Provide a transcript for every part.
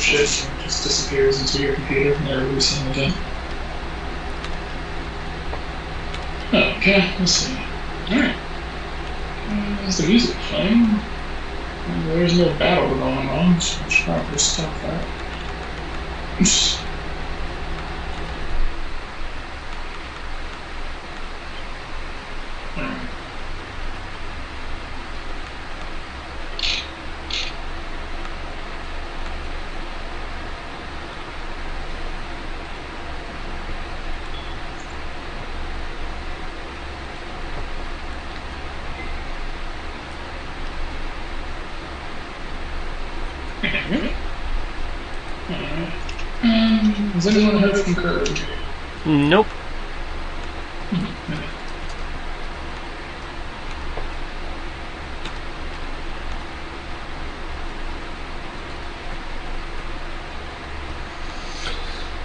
shit and just disappears into your computer, never be seen again. Okay, let's see. Alright. Is the music playing? There's no battle going on, so I should probably stop that. Has anyone heard from Courage? Nope.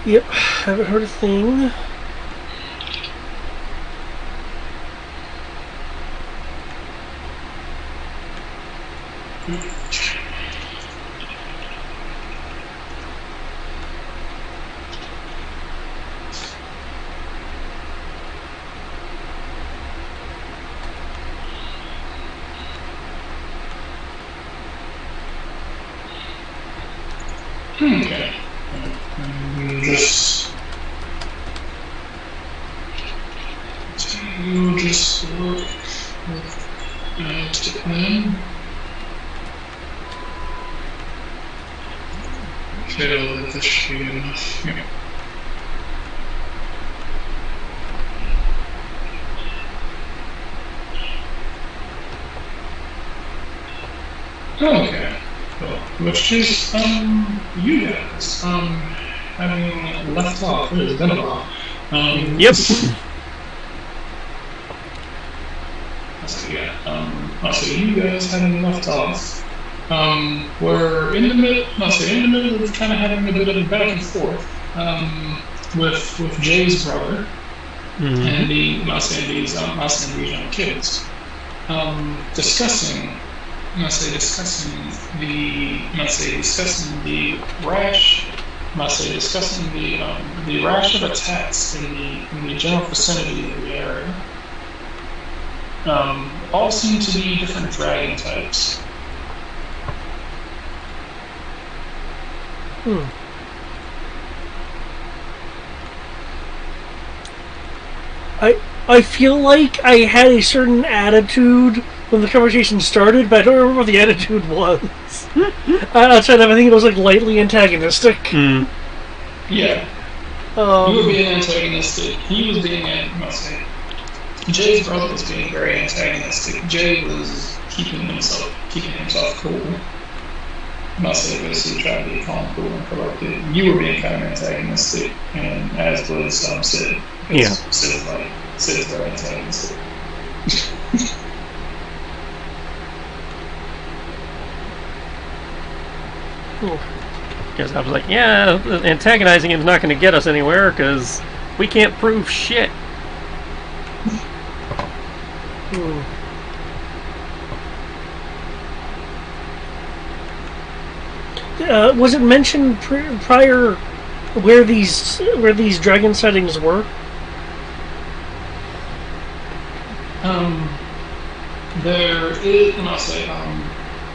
Yep, haven't heard a thing. Okay. You just work with the plan. Feel that this should be enough. Yeah. Okay. Cool. Which is, you guys, having left off, it has been a while. Yep. So yeah, so you guys having left off, we're in the middle of kind of having a bit of a back and forth, with Jay's brother, and the Masandi's young kids, discussing the rash of attacks in the general vicinity of the area. All seem to be different dragon types. I feel like I had a certain attitude when the conversation started, but I don't remember what the attitude was. Outside of, I think it was like lightly antagonistic. Yeah. You were being antagonistic. He was being antagonistic. Jay's brother was being very antagonistic. Jay was keeping himself cool. Basically trying to be calm, cool, and collected. You were being kind of antagonistic, and as was Sid. Yeah. Sid is very antagonistic. Because I was like, yeah, antagonizing is not going to get us anywhere because we can't prove shit. Was it mentioned prior where these dragon sightings were? There is,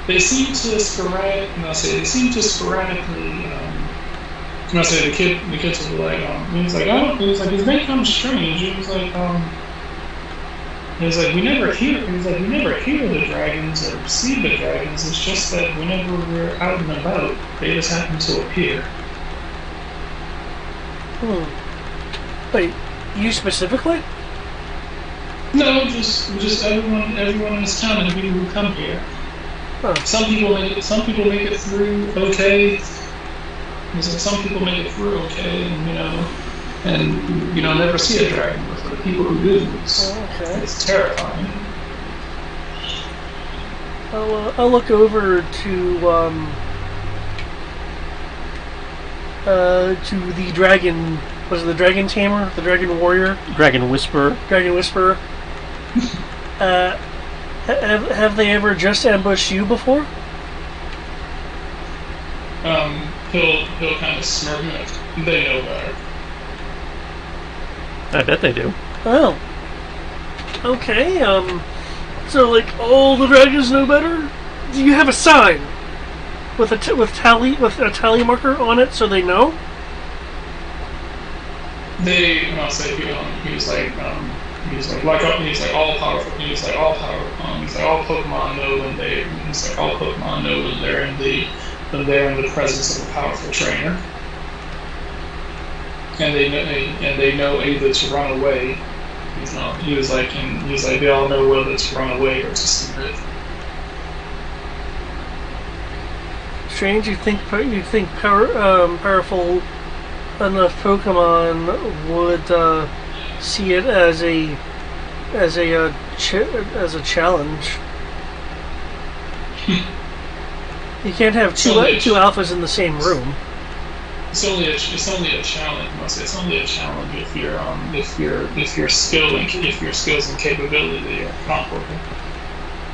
they seem to sporadically. The kids were like, he was like, it's been kind of strange. He was like, we never hear the dragons or see the dragons. It's just that whenever we're out and about, they just happen to appear. Wait, you specifically? No, just everyone in this town and people who come here. Huh. Some people make it through okay. Some people make it through okay, and never see a dragon. But for the people who do, it's terrifying. I'll look over to the dragon. Was it the dragon tamer, the dragon warrior, dragon whisperer? Have they ever just ambushed you before? he'll kind of smirk like they know better. I bet they do. Oh. Okay, so like all the dragons know better? Do you have a sign with a tally marker on it so they know? He's like all powerful. He's like all Pokemon know when they. He's like all Pokemon know when they're in the presence of a powerful trainer, and they know either to run away. He was like they all know whether to run away or to submit. Strange. You think powerful enough Pokemon would see it as a challenge. You can't have two alphas in the same room. It's only a challenge. It's only a challenge if your skills and capability are comparable.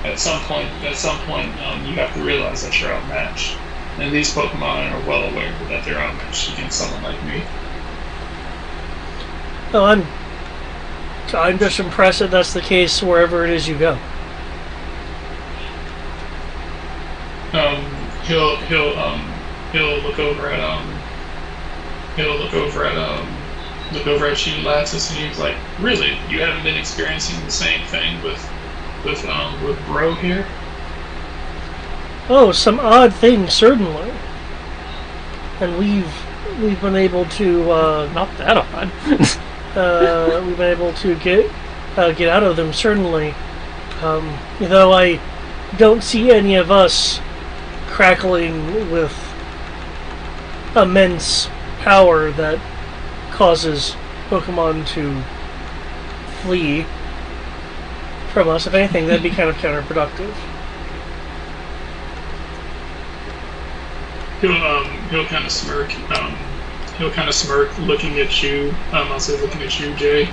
At some point, you have to realize that you're outmatched, and these Pokemon are well aware that they're outmatched against someone like me. Oh, I'm just impressed that that's the case wherever it is you go. He'll look over at you, Lattice, and he's like, "Really, you haven't been experiencing the same thing with Bro here?" Oh, some odd things, certainly. And we've been able to Not that odd. we've been able to get out of them, certainly. Though I don't see any of us crackling with immense power that causes Pokemon to flee from us. If anything, that'd be kind of counterproductive. He'll kind of smirk. He'll kind of smirk, looking at you. I'll say looking at you, Jay,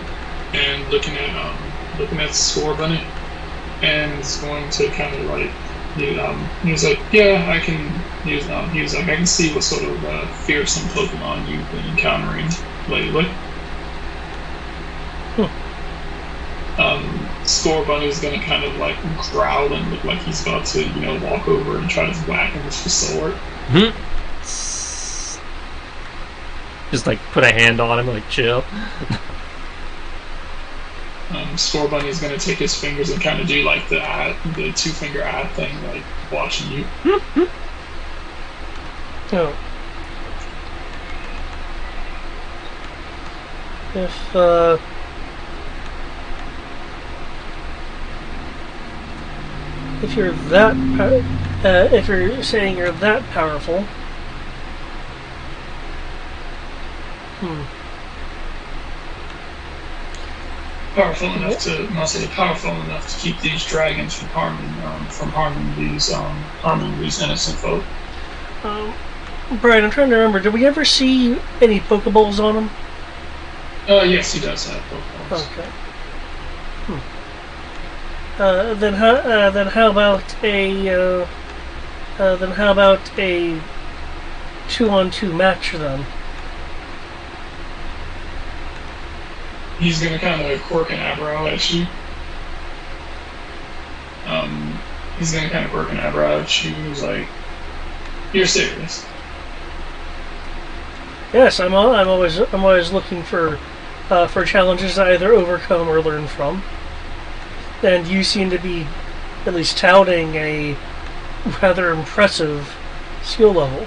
and looking at Score Bunny, and is going to kind of like. He's like, yeah, I can. He was like, I can see what sort of fearsome Pokemon you've been encountering lately. Score Bunny's gonna kind of like growl and look like he's about to, walk over and try to whack him with the sword. Just like put a hand on him, like chill. Score Bunny's gonna take his fingers and kind of do like the 2-finger eye thing, like watching you. Oh. If you're that, if you're saying you're that powerful, Powerful enough to keep these dragons from harming these innocent folk. Brian, I'm trying to remember. Did we ever see any Pokeballs on him? Yes, he does have Pokeballs. Okay. Then how about a 2-on-2 match then? He's gonna kind of quirk an eyebrow at you. He's like, "You're serious?" Yes, I'm always looking for challenges to either overcome or learn from. And you seem to be at least touting a rather impressive skill level.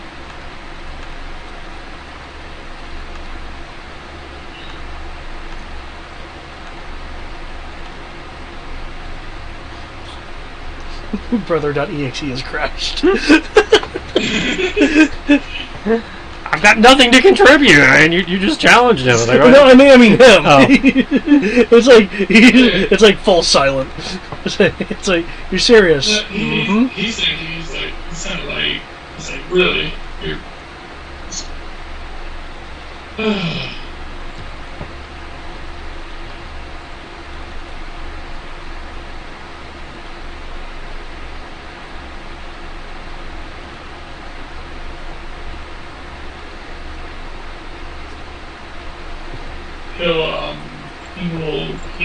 Brother.exe has crashed. I've got nothing to contribute, and you just challenged him. Like, No, I mean him. Oh. It's like full silent. It's like, you're serious. He's like, really? You're... he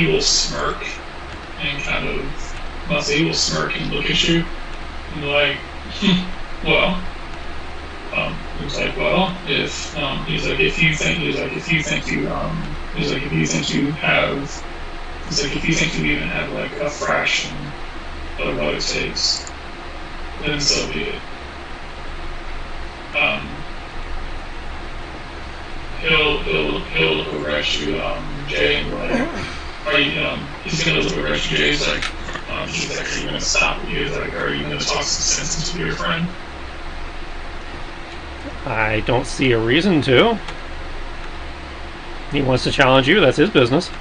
will smirk and kind of, he will smirk and look at you and like, well, he's like, well, if he's like, if you think you have, he's like, if you think you even have like a fraction of what it takes, then so be it. He'll look over at you, Jay, and like, are you, he's gonna look over at you, Jay's like, he's like, are you gonna stop? He's like, are you gonna talk some sense into your friend? I don't see a reason to. He wants to challenge you, that's his business.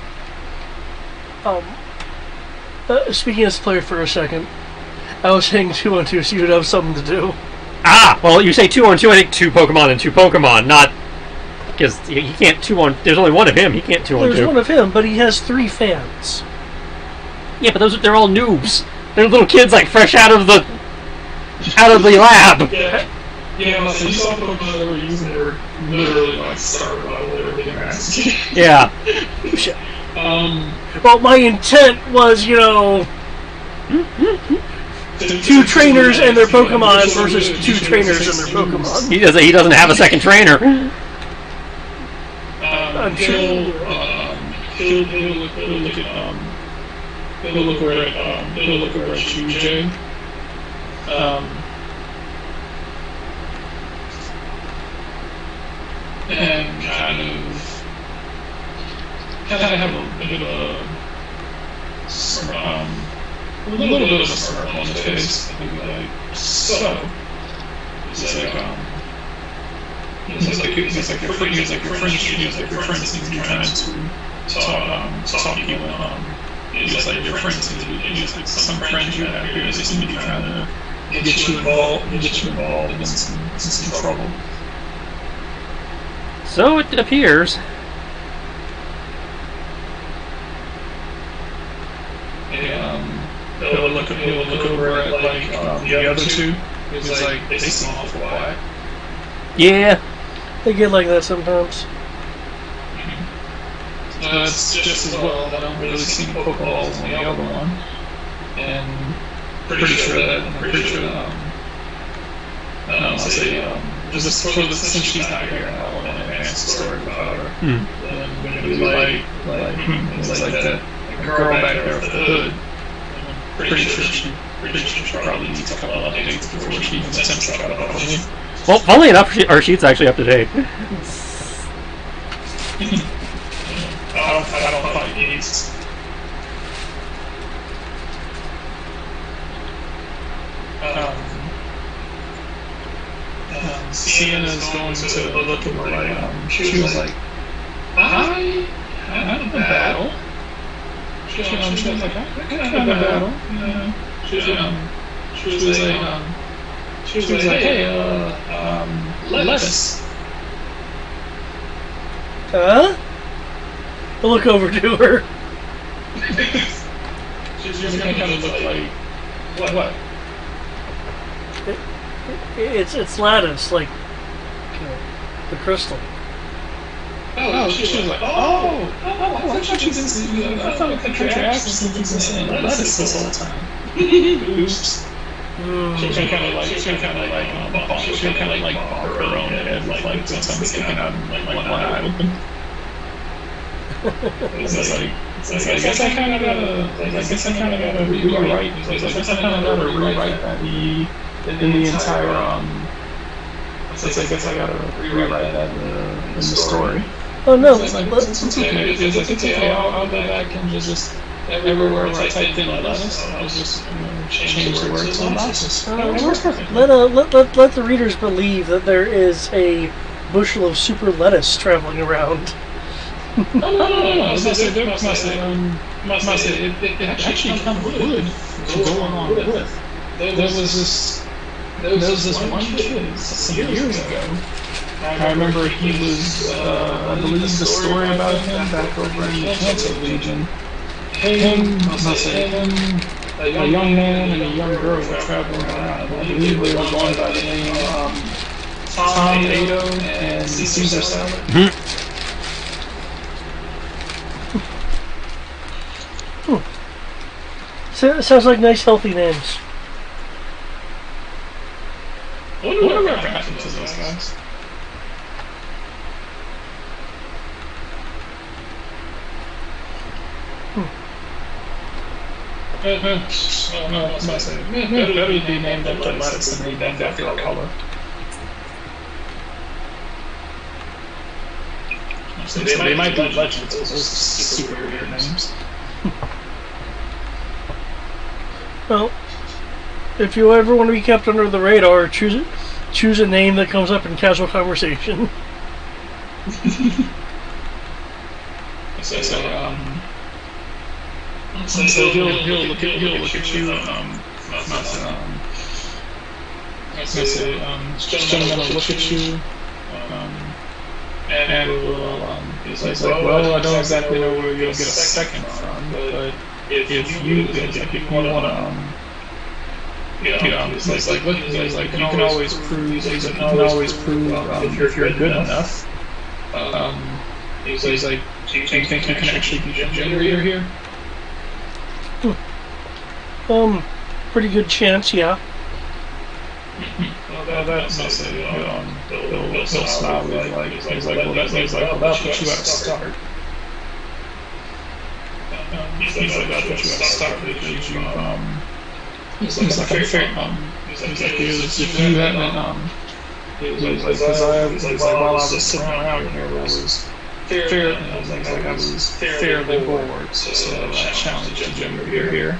Speaking as a player for a second, I was saying 2-on-2 so you would have something to do. Ah! Well, you say 2-on-2, I think 2 Pokemon and 2 Pokemon, not... Because he can't 2-on... There's only one of him, he can't 2-on-2. There's one of him, but he has 3 fans. Yeah, but they're all noobs. They're little kids, like, fresh out of the lab. Yeah, so you saw the Pokemon that were using they were literally, like, started out literally asking. Yeah. Well, my intent was, 2 trainers and their Pokemon versus 2 trainers and their Pokemon. He doesn't have a second trainer. I'm sure. He'll look over at you, Jay. And kind of have a bit of a little bit of a smirk on his face. Like, so, he's like your friend seems to be trying to talk you, he's like your friend seems to be, he's like some friends you have here, they seem to be trying to get you involved in some trouble. So it appears. He'll look over at like the other 2. He's like, they seem awful quiet. Yeah. They get like that sometimes. It's just as well. I don't really see Pokeballs on the other one, and pretty sure I'll say just since she's not here, I want to advance the story about her. And when it was like that girl back there with the hood, pretty sure she probably needs a couple of updates before she even attempts to try to help me. Well, funnily enough, our sheet's actually up to date. I don't find these. Sienna's going to look at my she was like, I had a battle. She was like, I had a battle. She was like, hey, lettuce. Huh? I'll look over to her. She's gonna kind of look like, what? It's lattice, like the crystal. Oh, she was like, I thought I cut your accent since you've been saying lettuce this whole time. Oops. She'll kind of like bump her own head with like the tongue sticking out and like one eye open. I guess I kind of gotta rewrite. I guess I kind of gotta rewrite that in the entire I guess I gotta rewrite that in the story. Oh no! It's okay. I'll go back and just everywhere where I typed in lettuce, I'll just change the word to lettuce. It works perfect. Let the readers believe that there is a bushel of super lettuce traveling around. No. It actually kind of would go along with. There was this one kid some years ago. I remember he was, I believe the story about him back over in the Cancer Legion. A young man and a young girl were traveling around. I believe they were going by the name Tom Ado and Caesar Salad. sounds like nice, healthy names. Whatever happened to those guys? Better be named after lettuce than named after a color. So they might be legends, but those are super weird names. Well, if you ever want to be kept under the radar, choose a name that comes up in casual conversation. So he'll look at you. Gentleman will look at you. And he's like, well, I don't exactly know where you'll get a second from, but if you want to, he's like, look, he's like, you can always prove, if you're good enough. He's like, do you think you can actually be gym leader here? Pretty good chance, yeah. Well, that's he'll smile. He's like, well, that'll put you at a start. He's like, that'll put you at a start because you've he's like, if you haven't because while I was sitting around here, I was fairly bored, so I challenged the gym leader here.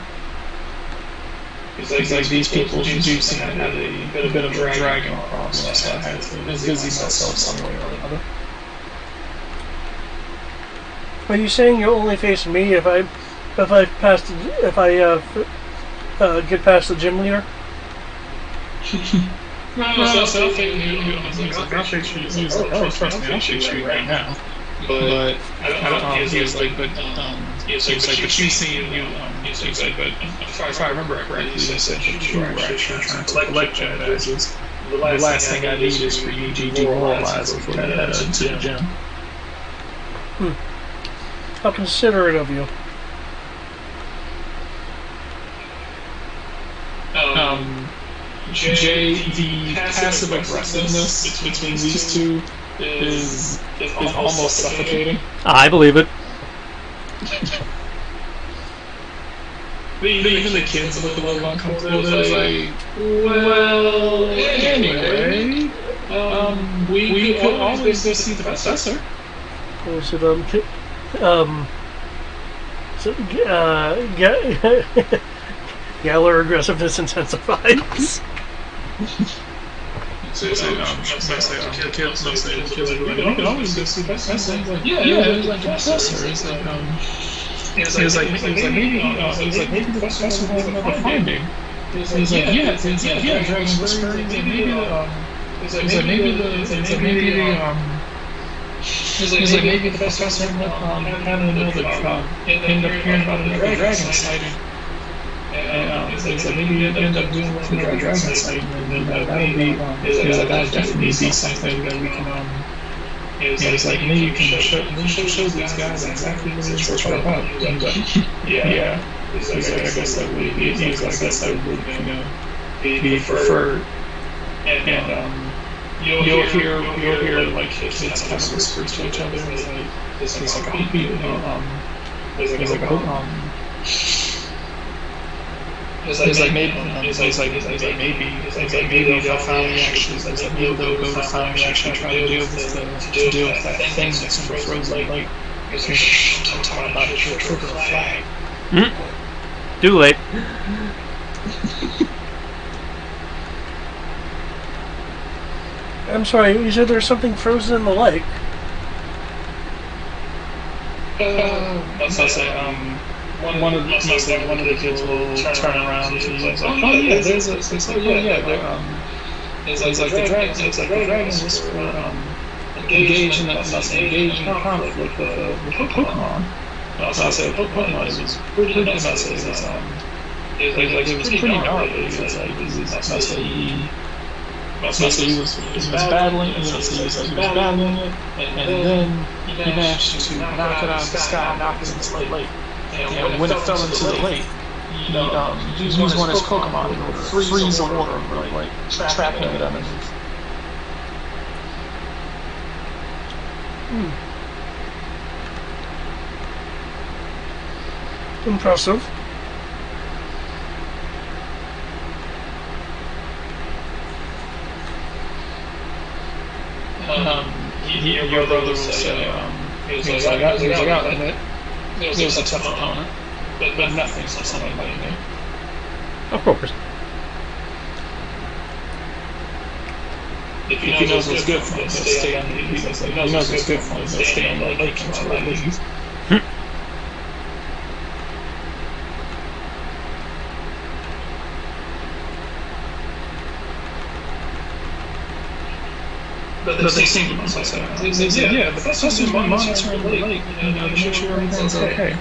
He's like, these people do seem to have a bit of a dragging problem, so I had to busy myself some way or another. Are you saying you'll only face me if I get past the gym leader? No, I'll face you right now. But I don't know. He was like, but you seem you. He's like, but if I remember correctly, they said that you were actually trying to collect Jedi's. The last thing I need is for you to demoralize before you head to the gym. How considerate of you. Jay, the passive aggressiveness between these two is almost suffocating. I believe it. Even the kids look a little uncomfortable. They're like, well, anyway, we could always go see the professor. Or should Galler aggressiveness intensifies. The kids are like, we could always go see the professor. Yeah, like the professor. Maybe the professor has another finding. He's like, yeah, Dragon Whispering. Maybe the professor ended up hearing about another dragon sighting. Maybe you end up doing with the dragon sighting, and that'll definitely be something that we can. He's like, maybe you can show these guys exactly what it's all about. Yeah. He's like, I guess that would be preferred. And you'll hear like kids kind of whisper to each other. He's like, I hope you maybe they'll finally actually try to deal with that thing that's in the frozen lake. Don't talk about it. You'll trigger a flag. Too late. I'm sorry, you said there's something frozen in the lake. One of the kids will turn around to you and say, "Oh yeah, there's a the dragons were engaged in a conflict with Pokemon." So I said, Pokemon is pretty gnarly. He was battling it, and then he managed to knock it out of the sky, knock it into the lake. And when it fell into the lake, he used one of his Pokemon to freeze the water, like trapping it underneath. Impressive. Your brother will say, he was like, I'll admit, it was a tough opponent, but nothing for somebody like me. Of course. If he knows what's good for him, he'll stay on the lake. If he knows what's good for him, he'll stay on the lake until I leave. But they seem to must say, yeah, but that's just monitoring the lake, to make sure everything's okay.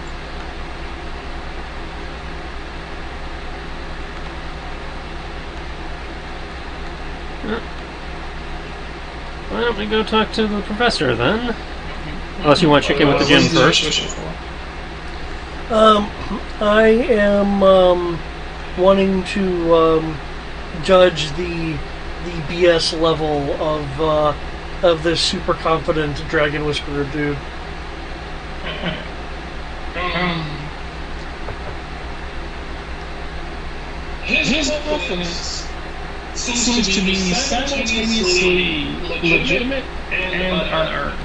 Why don't we go talk to the professor then? Unless you want to check in with the gym first. I am wanting to judge the BS level of this super confident Dragon Whisperer dude. His confidence seems to be simultaneously legitimate and unearned.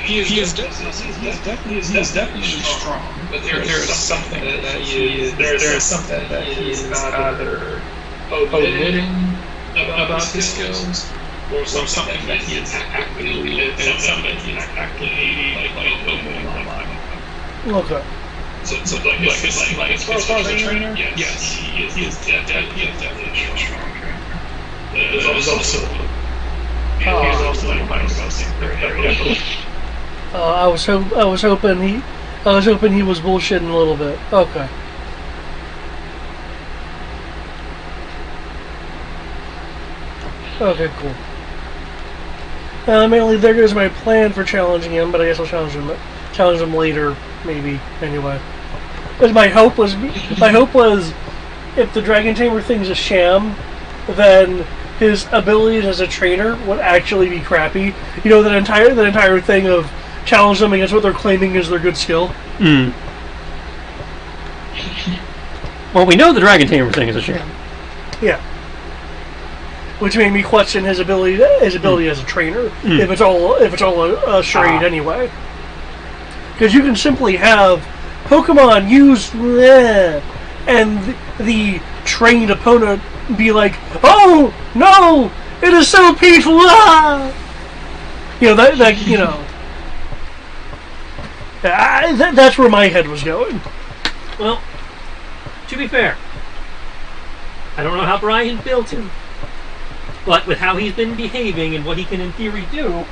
He is definitely strong, but there is something that he is either omitting about his skills, or something that he is actively omitting online. Okay. So like as far as a trainer, yes, he is definitely a strong trainer. There's also he is also like very I was hoping he was bullshitting a little bit. Okay. Okay, cool. Mainly there goes my plan for challenging him, but I guess I'll challenge him later, maybe. Anyway, but my hope was if the Dragon Tamer thing's a sham, then his abilities as a trainer would actually be crappy. You know, that entire thing of challenge them against what they're claiming is their good skill. Well, we know the Dragon Tamer thing is a sham. Yeah. Which made me question his ability as a trainer. If it's all a charade anyway. Because you can simply have Pokemon use and the trained opponent be like, "Oh no, it is so peaceful!" You know that you know. That's where my head was going. Well, to be fair, I don't know how Brian built him, but with how he's been behaving and what he can in theory do,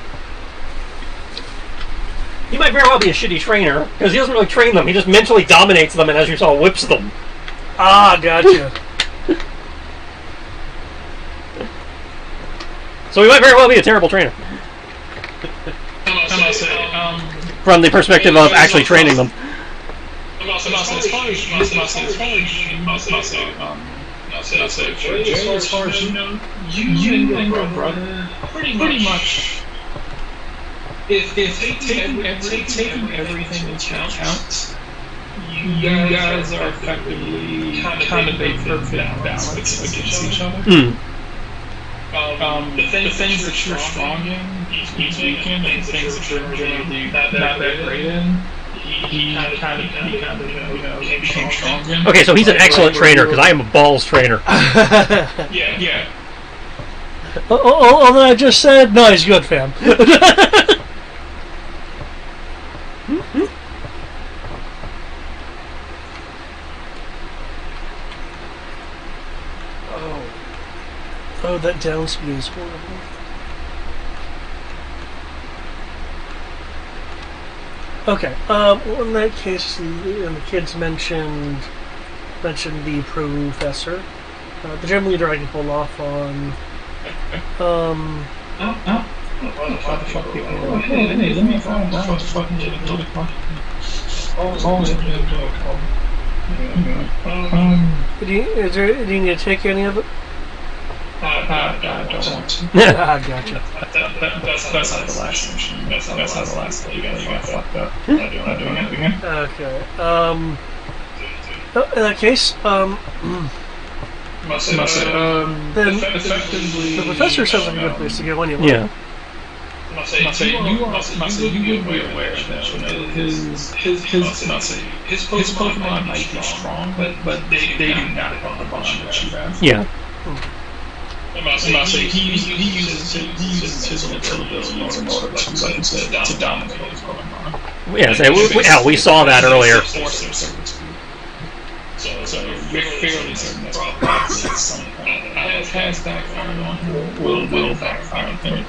he might very well be a shitty trainer, because he doesn't really train them, he just mentally dominates them and, as you saw, whips them. Ah, gotcha. So he might very well be a terrible trainer. From the perspective of actually training them. As far as you know, you and your brother pretty much, if taking everything into account, you guys are effectively kind of a perfect balance against each other. The things that you're strong in, he's weak in, and the things that you're generally not that great in, he kind of became strong in. Okay, so he's an excellent trainer, because I am a balls trainer. Yeah. All that I just said, no, he's good, fam. Oh, that down speed is horrible. Okay. Well, in that case, the kids mentioned the professor. The gym leader I can pull off on. Why the fuck people are like, hey, let me find Brian what the fuck he did. What the fuck? Always have been doing Do you need to take any of it? I don't want to. I gotcha. That's not the last mission. That's not the last thing. You got fucked up. Not doing it again. Okay. In that case, then effectively, the professor sounds like a good place to go anyway. Yeah. You would be aware that his Pokemon might be strong, but they do not have the bond that you have. Yeah. He uses his mental abilities in order to, like you said, to dominate his Pokemon. Yeah, we saw that earlier. So we're fairly certain that's probably some point. Has backfired on him, will backfire on him.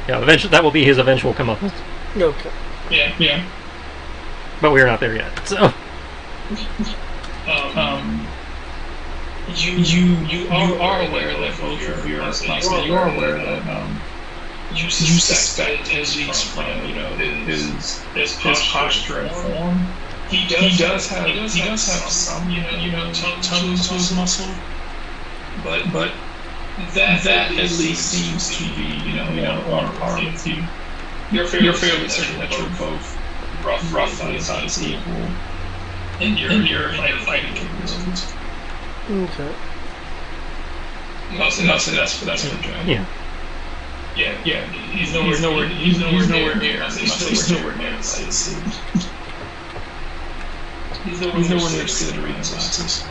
Yeah, eventually that will be his eventual comeuppance. Okay. Yeah. But we're not there yet. So. You are aware that both of you are aware that you suspect, at least from his posture and form, he does have some tone to his muscle, but that at least seems to be on par with you. You're fairly certain that you're both roughly about as equal in your fighting capabilities. Okay. That's for Jack. Yeah. Yeah. He's nowhere near. He's nowhere near Sid or even Saxis.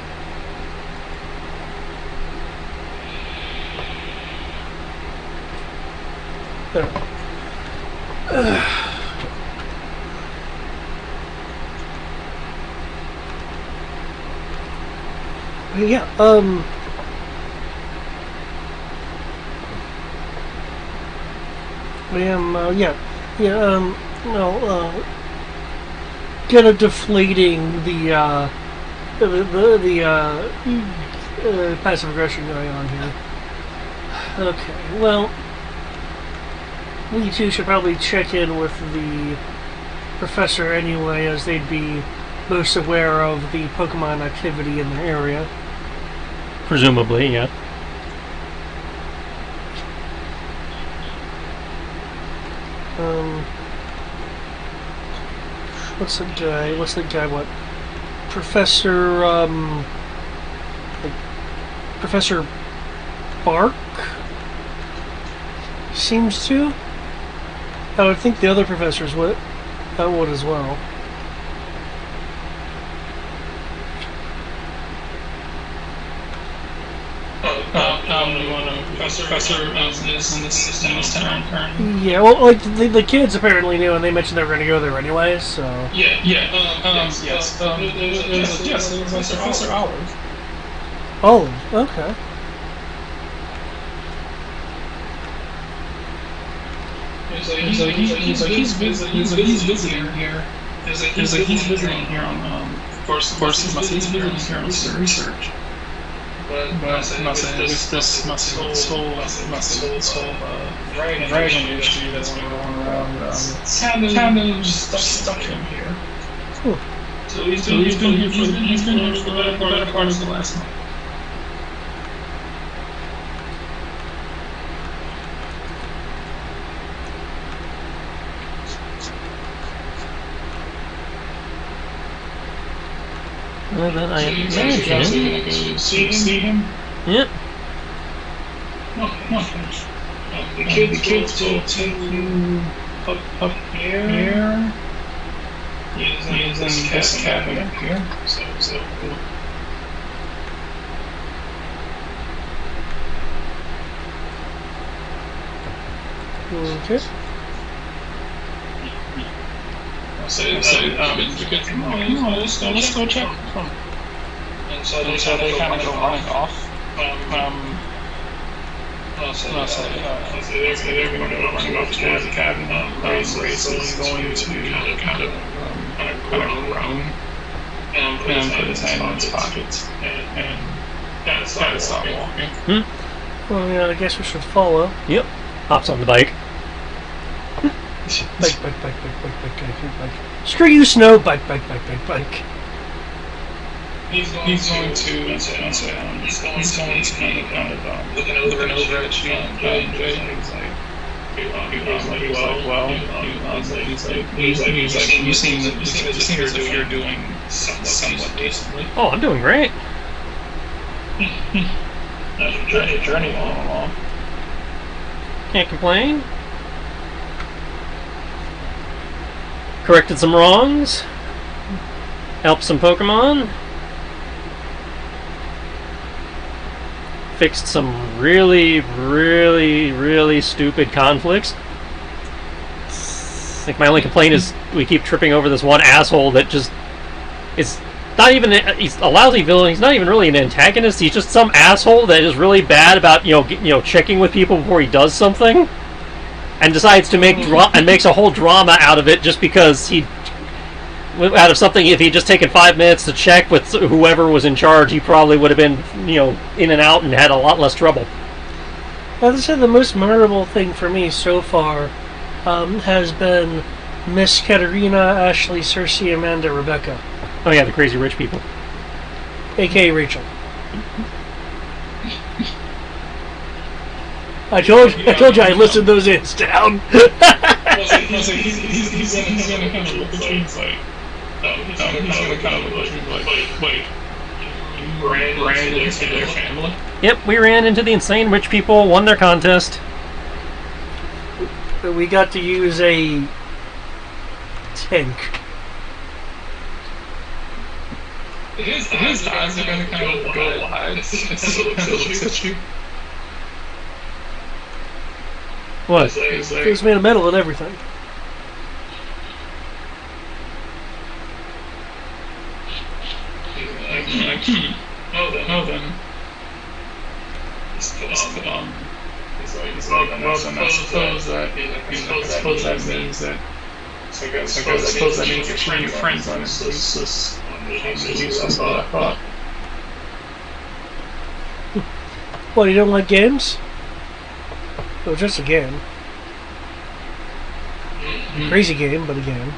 Yeah, kind of deflating the passive aggression going on here. Okay, well, we two should probably check in with the professor anyway, as they'd be most aware of the Pokemon activity in the area. Presumably, yeah. What's the guy? What? Professor, Professor Bark? Seems to? I would think the other professors would as well. Professor is in this town currently. Yeah, well, like the kids apparently knew, and they mentioned they were going to go there anyway. So Yes. It was Professor Olive. Oh, okay. He's visiting here. He's visiting here on of course he's visiting here on research. But this whole dragon issue that's been going around, kind of stuck him here. So he's been here for the better part of the last month. Well, then I imagine. See him? Yep. Okay. The kids will take you up here. He is in this cabin up here. So Okay. Come on, let's go check. And so they kind of go running off. They're going to go running off towards the cabin. Grace is going to kind of groan and put his hand in his pockets and kind of start walking. Well, yeah, I guess we should follow. Yep. Hops on the bike. Bike. Screw you, Snow. Bike. He's going to kind of looking over at you and Jay. He's like, you seem as if you're doing somewhat decently. Oh, I'm doing great. Journey along. Can't complain. Corrected some wrongs. Helped some Pokemon. Fixed some really stupid conflicts. I think my only complaint is we keep tripping over this one asshole that just is not even. He's a lousy villain. He's not even really an antagonist. He's just some asshole that is really bad about checking with people before he does something, and decides to make and makes a whole drama out of it just because out of something. If he'd just taken 5 minutes to check with whoever was in charge, he probably would have been in and out and had a lot less trouble. As I said, the most memorable thing for me so far has been Miss Katerina, Ashley, Cersei, Amanda, Rebecca. Oh yeah, the crazy rich people. A.K.A. Rachel. I told you I listed those ants down. He's gonna kind of look at you like, wait, you ran into their family? Yep, we ran into the insane rich people, won their contest. We got to use a tank. His eyes are gonna kind of go wide as he looks at you. What? It was made of metal and everything. Oh then. Well then I suppose that means that your friends aren't as useless as I thought. What, you don't like games? It was just a game. Crazy game, but a game.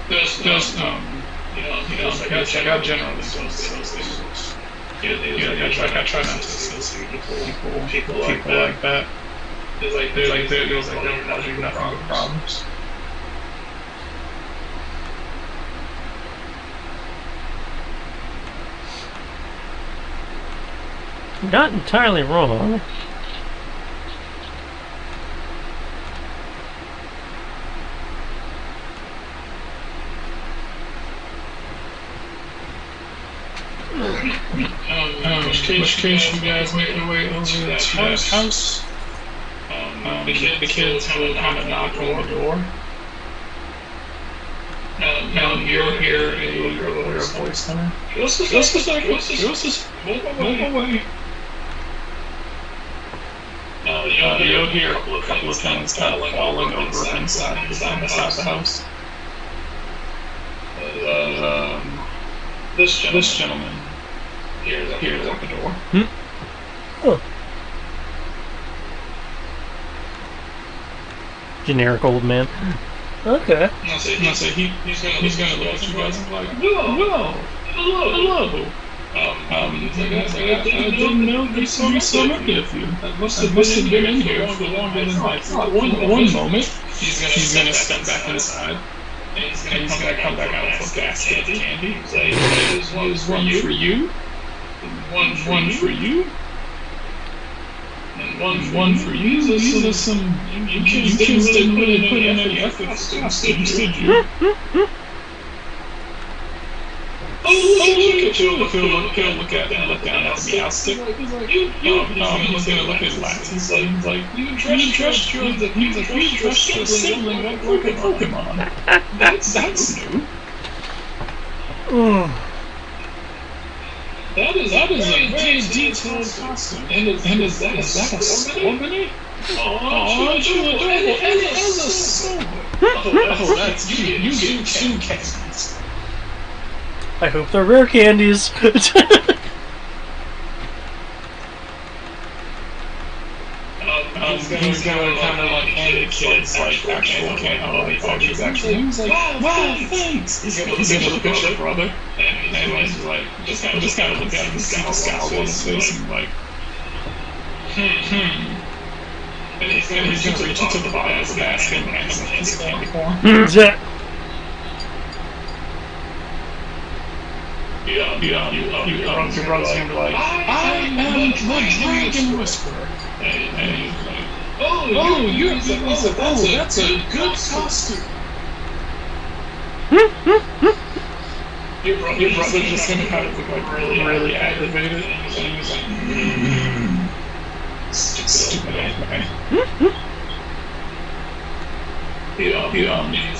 There's I generally those things. I try not to associate people like that. There's nothing but problems. Not entirely wrong. In which case you guys make your way over to that house. The kids will kind of knock on the door. Now you'll hear a voice coming. Just a second. Move away. You'll hear a couple of things kind of falling over inside the house. This gentleman hears at the door. Oh. Generic old man. Okay. He's gonna look at you guys and be like, hello. I didn't know there's so many of you. I must have been in here for longer than I thought. One moment, he's gonna step back inside, and he's gonna come back out with a basket of candy. Here's one for you, one for you, and one for you. These are some you kids didn't really put in any effort to did you? Oh, look at you! He'll look down at me. I'll stick. He's gonna look at his last. He's like, you trust your sibling like a Pokemon. That's new. That is a very detailed costume. And is that a Scorbunny? Oh, it's adorable. And it has a sword. Oh, that's you get two candies. I hope they're rare candies. he's gonna kind of like hand the kids like actual candies actually. He's like, wow, thanks. He's gonna look at your brother, and he's like, just kind of look at him and see the scowl on his face, and like, And he's gonna reach into the bottom of the basket and hand him a piece of candy corn. Your brother's gonna be like, I am the Dragon Whisperer. And he's like, that's a good costume. Your brother's just gonna kind of look like really aggravated, and he's like, stupid ass man. He's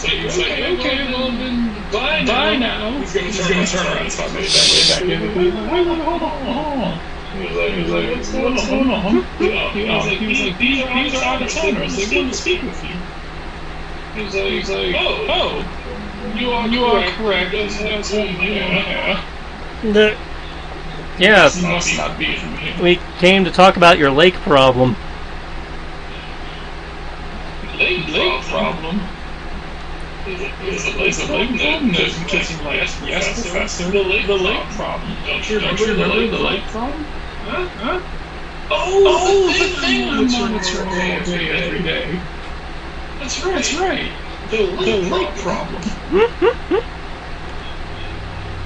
like, okay, well then, bye now. He's gonna turn around and start making that way back in. Wait, hold on. He's like, what's going on? He was like, these are out-of-towners. They want to speak with you. He's like, oh, you are correct. That's Yeah, he must not be from here. we came to talk about your lake problem. Lake problem? Is a lake problem? There's some kids like, yes, Professor. The lake problem. Don't you remember the lake problem? Huh? Oh, the thing I'm monitoring all day, every day. That's right. The lake problem.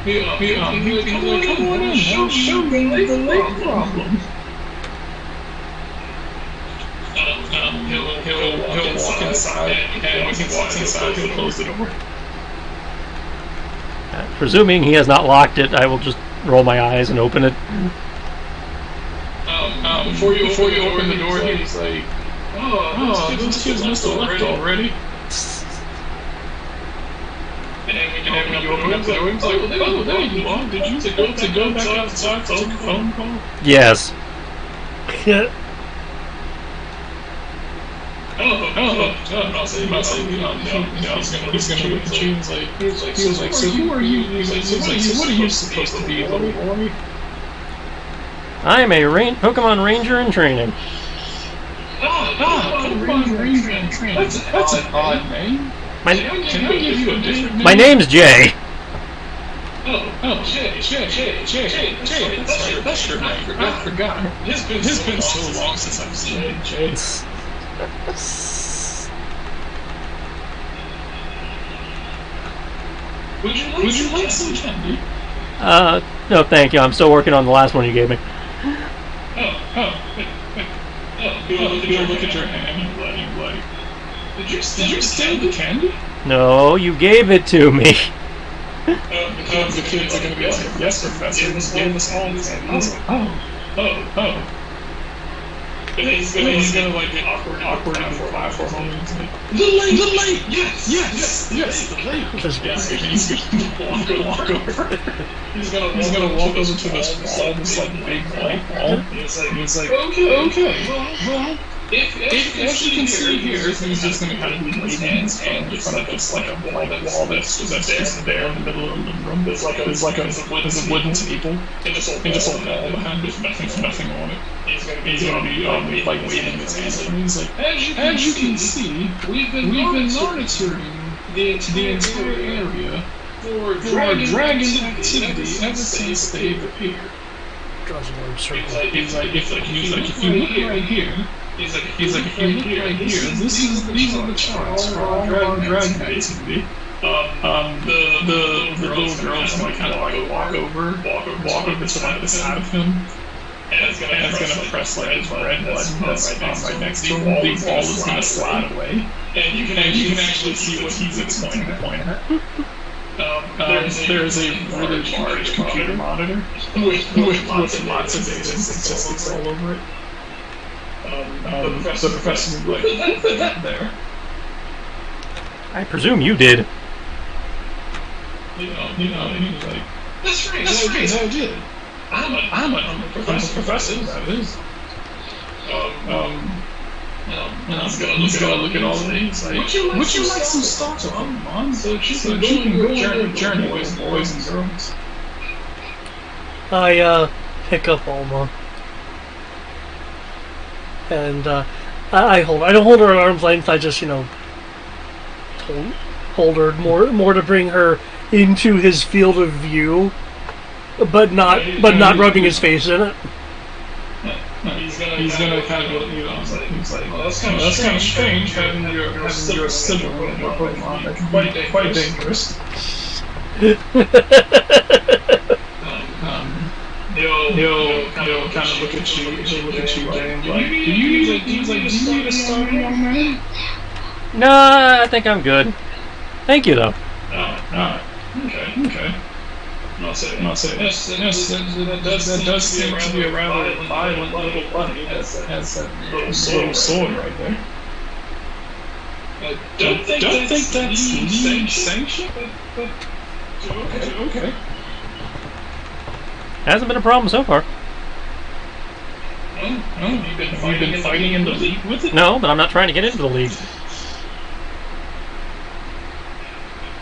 He was like, come on in, show me the lake problem. He'll walk inside, and when he walks inside, he'll close the door. Presuming he has not locked it, I will just roll my eyes and open it. Before you open the door, he was like, oh, those kids must have left already. And when you open up the door, he's like, oh, there you are. Did you go back outside to take a phone call? Yes. He's gonna look at you. He was like, so who are you? He was like, so what are you supposed to be, little boy? I am a Pokemon Ranger in training. Pokemon Ranger in training. That's an odd name. Can I give you a different name? My name's Jay. Jay. That's your name. I forgot. It's been so long since I've seen you, Jay. Would you like some candy? No, thank you. I'm still working on the last one you gave me. He'll look at your hand and like, did you steal the candy? No, you gave it to me. The kids are gonna be like, yes, Professor, this game is all oh. And he's gonna like get awkward and laugh for a moment. The lake! Yes, the lake! He's gonna walk over. He's gonna walk over to this wall, this like big blank wall. And he's like, okay, well, if you can see here, he's just gonna kind of move his hands in front of this like a blank wall that's just there in the middle of the room. There's a wooden table and just a wall behind it, nothing on it. He's gonna be like waving his hands, and he's like, as you can see, we've been monitoring the entire area for dragon activity ever since they've appeared. Draws a large circle. He's like, if you look right here. He's like, if you look right here, these are the charts for all dragon activity. The little girl's gonna kind of like walk over to like the side of him, and it's gonna press like his red button that's right next to him. The wall is gonna slide away, and you can actually see what he's explaining to point at. There's a really large computer monitor with lots of data and statistics all over it. The professor would be like, put that there. I presume you did. He was like, that's right, I did. I'm a professor, that is. He's gonna look at all of these. Like, would you like some stocks of Pokemon so you can go journey with boys and girls? I pick up Alma. And I hold. I don't hold her at arm's length. I just hold her more to bring her into his field of view, but not rubbing his face in it. He's gonna kind of he's like, well, that's kind of strange having your sibling in your Pokemon. That can be quite dangerous. He'll kind of look at you. He'll look at you and like, do you need a starter, young man? No, I think I'm good. Thank you, though. Alright. Okay. I'll say, yes, that does seem to be a rather violent little bunny that has that little sword right there. I don't think that's league sanctioned, but okay. Hasn't been a problem so far. You've been fighting in the league with it? No, but I'm not trying to get into the league.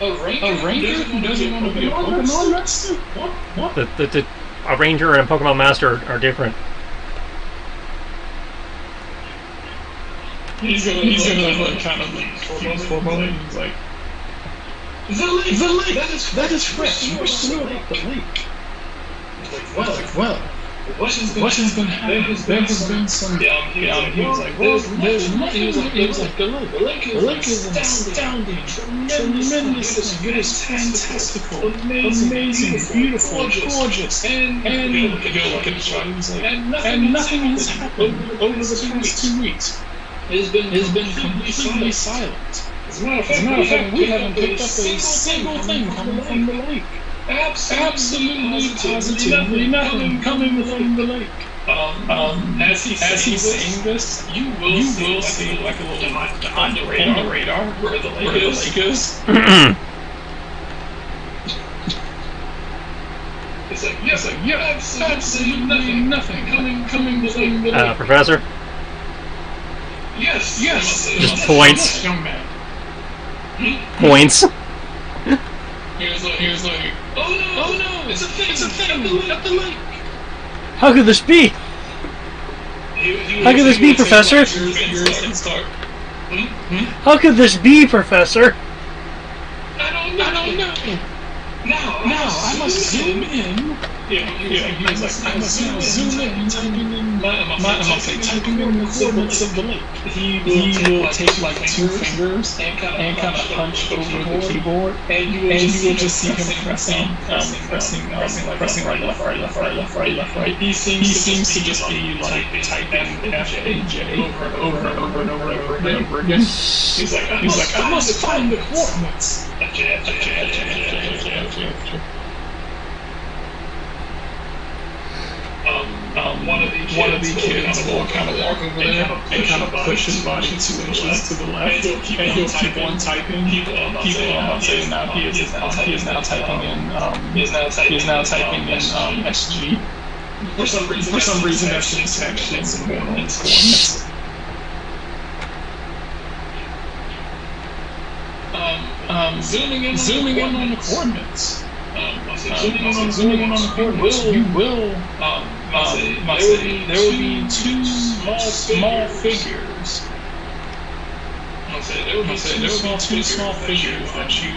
A ranger who doesn't want to be a Pokemon master? What? A ranger and a Pokemon master are different. He's gonna kind of like for a moment. He's like, the lake. That is fresh. You were still at the lake. Well, what has been happening? There has been some. He was like, well, there's nothing. He was like, the lake is an astounding, tremendous, fantastical, amazing, beautiful, gorgeous, and you look at the shot. He was like, and nothing has happened over the past 2 weeks. It has been completely silent. As a matter of fact, we haven't picked up a single thing coming from the lake. Absolutely, positively nothing coming from the lake. As he's saying this, you will see like a little on the radar where the lake is. It's like, yeah, absolutely nothing coming from the lake. Professor? Yes. Just points. Young man. Points. He was like, oh no, it's a thing, up the lake. How could this be? How could this be, Professor? How could this be, Professor? I don't know. Now, I must zoom in. He was like, I must zoom in, typing in the coordinates of the lake. He will take like 2 fingers and kind of punch over the keyboard, and you will just see him pressing like left, right. He seems to just be like typing F A J over and over again. He's like, I must find the coordinates. One of the kids will kind of walk over there and kind of push his body 2 inches to the left, and he'll keep on typing. He is now typing in SG. For some reason, that's actually some coordinates. Zooming in on the coordinates. Zooming in on the coordinates. You will. There will be 2 small figures. There will be 2 small figures that you.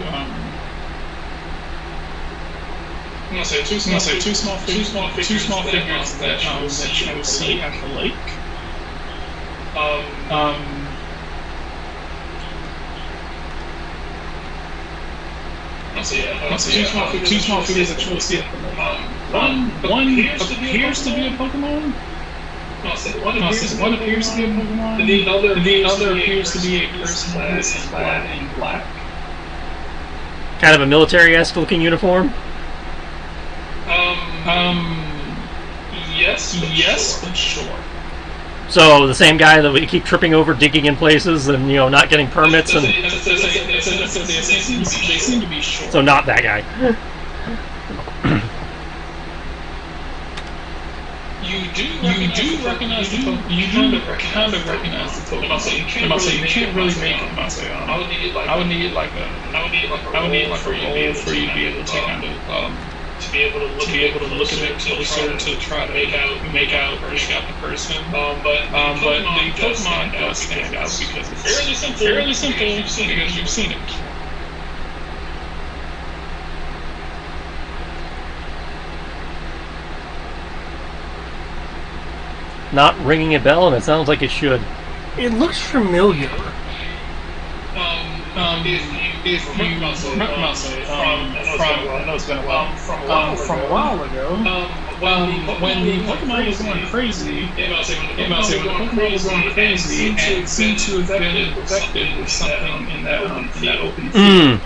I'm gonna say two small figures that you will see at the lake. Two small figures that you will see at the lake. One appears to be a Pokemon. One appears to be a Pokemon. The other appears to be a person who is clad in black. Kind of a military-esque looking uniform. Yes, but sure. So the same guy that we keep tripping over, digging in places, and not getting permits, and they seem to be short. So not that guy. You do recognize the Pokemon. You do kind of recognize the Pokemon. You can't really make it. I would need like a roll for you to be able to kind of to be able to look at it closer to try to make out the person. But the Pokemon does stand out because it's fairly simple because you've seen it before. Not ringing a bell, and it sounds like it should. It looks familiar. If you remember, I know it's been a while, from a while ago, when the Pokemon was going crazy, when the Pokemon was going crazy, and it seemed to have been infected with something in that open field.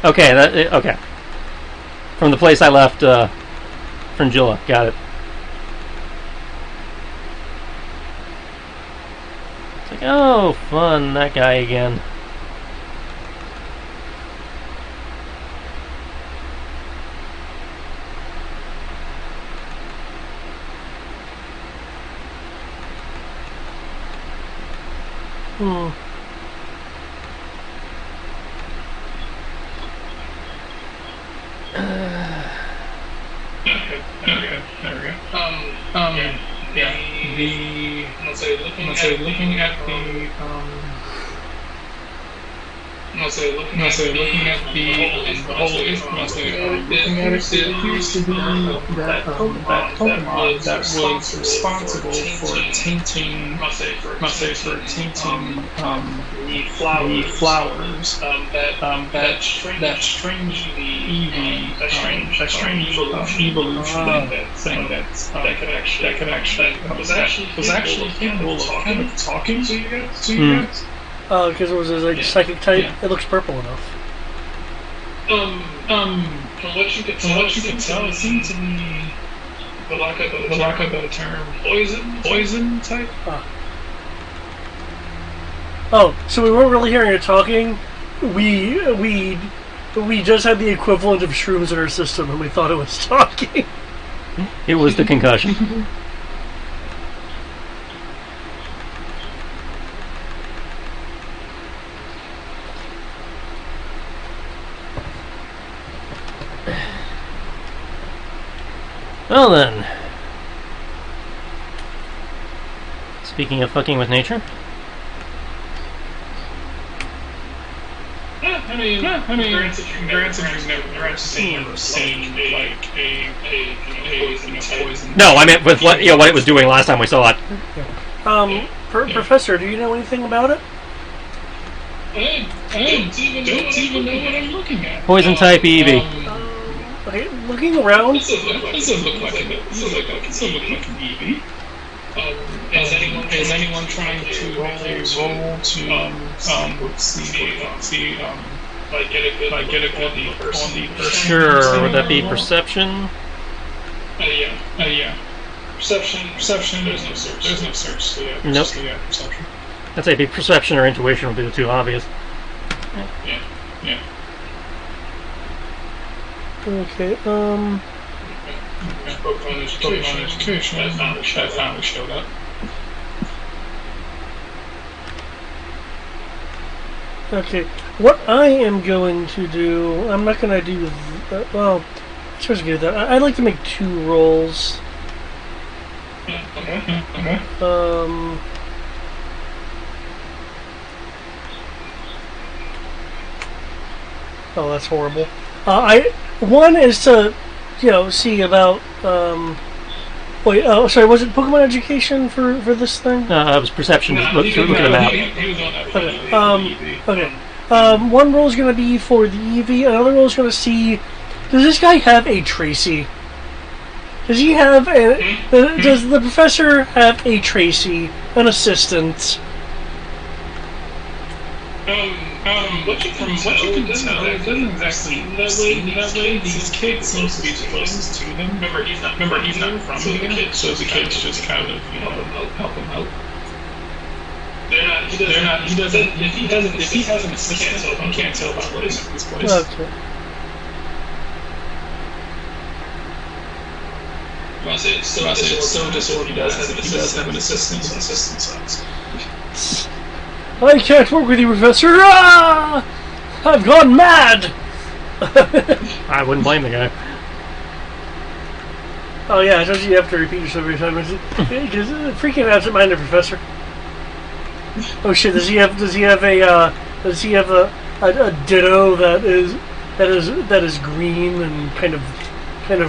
Okay. From the place I left, Fringilla, got it. It's like, oh, fun, that guy again. Okay, there we go. Looking at the it appears to be that Pokemon that was responsible for tainting the flowers. That strange evolution thing that was actually capable of kind of talking to you guys. Because it was a psychic type. Yeah. It looks purple enough. From what you can tell, it seems to be, for lack of a better term, poison type. Oh, so we weren't really hearing it talking. We just had the equivalent of shrooms in our system, and we thought it was talking. It was the concussion. Well then, speaking of fucking with nature, I mean, granted, you've never seen like a poison. No, I meant with what it was doing last time we saw it. Professor, do you know anything about it? I don't even know what I'm looking at. Poison type Eevee. Okay, looking around. This doesn't look like an Eevee. Is anyone trying to roll to see get a good on the person? Sure, would that be perception? Yeah. Perception. There's no search. So yeah, nope. Perception. I'd say perception or intuition would be the two obvious. Yeah. Okay, Pokemon Education that finally showed up. Okay, what I am going to do, I'm not going to do that, well, I'm supposed to do that. I'd like to make 2 rolls. Okay. Oh, that's horrible. One is to, see about, sorry, was it Pokemon Education for this thing? It was perception, looking at the map. Okay. One roll is going to be for the Eevee, another roll is going to see, does this guy have a Tracy? Does the professor have a Tracy, an assistant? From what you can tell, it doesn't exactly seem that way. These kids seem to be the closest to him. Remember, he's not from here, so the kids just kind of, help him out. If he has an assistant, he can't tell about living at this place. Okay. So just what he does have an assistant. Sucks. I can't work with you, Professor! Ah! I've gone mad! I wouldn't blame the guy. Oh yeah, does you have to repeat yourself every time? Because freaking absent-minded professor. Oh shit! Does he have a ditto that is green and kind of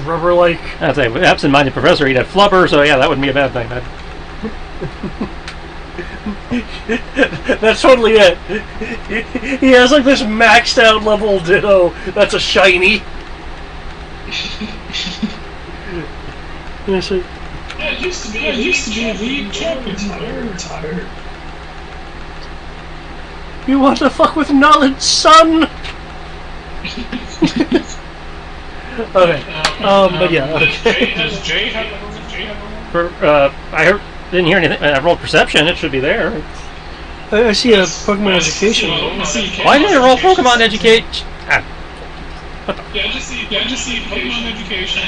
rubber-like? I'd say absent-minded professor. He'd have flubber, so yeah, that wouldn't be a bad thing. That's totally it. He has like this maxed out level ditto that's a shiny. Yeah, it used to be a league champion. Retired. You want to fuck with knowledge, son? Okay. But yeah. Okay. Does Jay have I didn't hear anything. I rolled perception. It should be there. I see a Pokemon education. Why didn't I roll Pokemon educate? Yeah, I just see Pokemon education.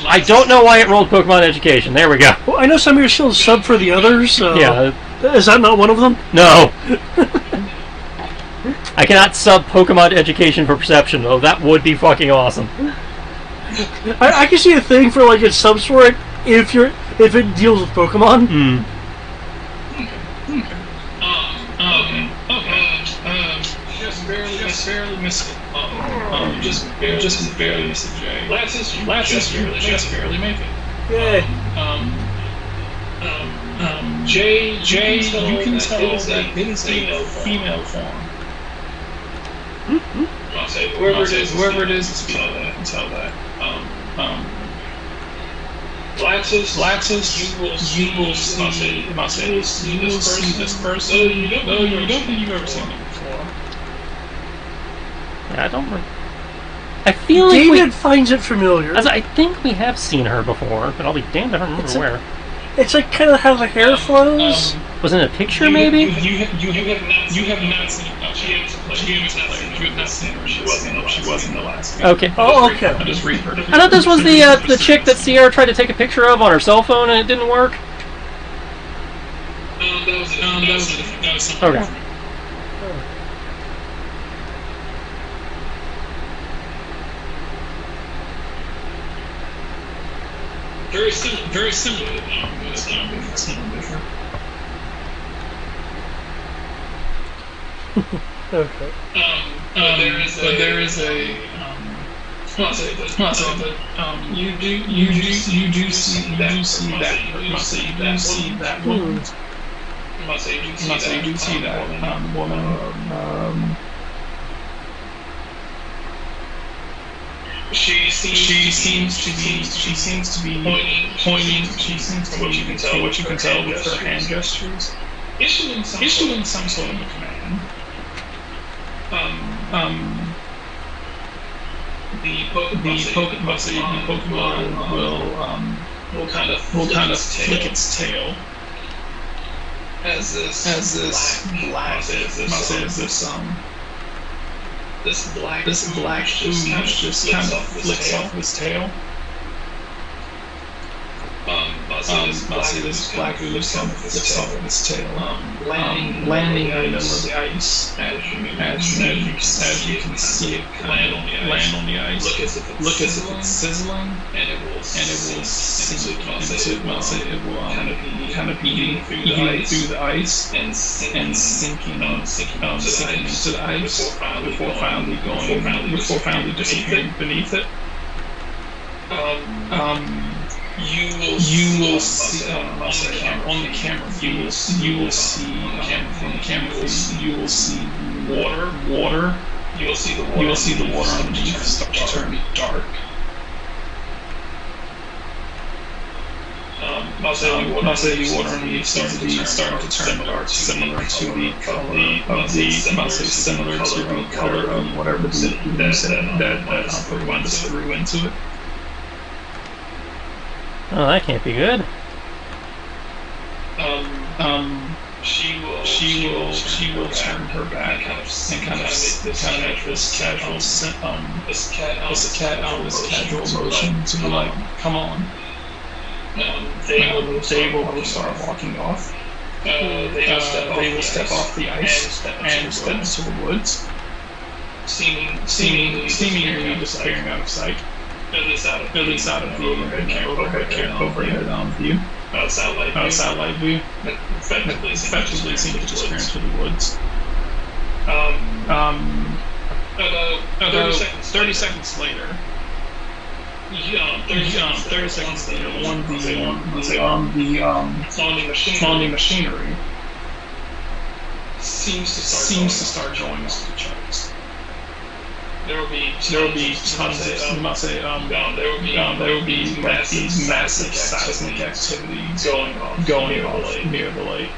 I don't know why it rolled Pokemon education. There we go. Well, I know some of your skills sub for the others. So Yeah. is that not one of them? No. I cannot sub Pokemon education for perception, though. That would be fucking awesome. I can see a thing for like its subs for it if it deals with Pokemon. Hmm. Just barely missed it. Just barely missed it, Jay. Last you just barely make it. Yeah. Jay, you can tell that it is a female form. Whoever it is, you can tell that. Laxus, you will see this person, though you don't think you've ever seen them before. Yeah, I don't remember. I feel like David finds it familiar. I think we have seen her before, but I'll be damned if I remember where. It's like kind of how the hair flows. Was it in a picture, maybe? You have not seen her. She is a player. You have not seen her. She wasn't the last game. Okay. Oh, okay. I just read her. I thought this was the chick that Sierra tried to take a picture of on her cell phone and it didn't work. That was something Okay. different. Very similar. It's not different. Okay. But there is a. You do see that woman. You do see that woman. She seems to be pointing. She seems to be, from what you can tell with her hand gestures, issuing some sort of a command. The Pokemon will kind of flick its tail as this black ooze just kind of flicks off his tail. I'll see this black ooze kind of flicks off his tail, landing in the middle of the ice. As you can see it land on the ice. Look as if it's sizzling, and it will sink into it will kind of be eating through the ice and sinking into the ice before finally disappearing beneath it. You will see on the camera feed. You will see from the camera feed. You will see water. You will see the water underneath start to turn dark. I'll say the water underneath starting to turn dark, similar to the color of whatever that Pokemon just threw into it. Oh, that can't be good. She will turn her back and kind of make this casual motion to be like, come on. They will start walking off. They will step off the ice and step into the woods, seemingly disappearing out of sight. at least out of the overhead view. Satellite view. Effectively seems to disappear into the woods. About 30 seconds later, 30 seconds later, one of the machinery seems to start going off the charts. There will be tons of there will be like these massive seismic activities going off near the lake.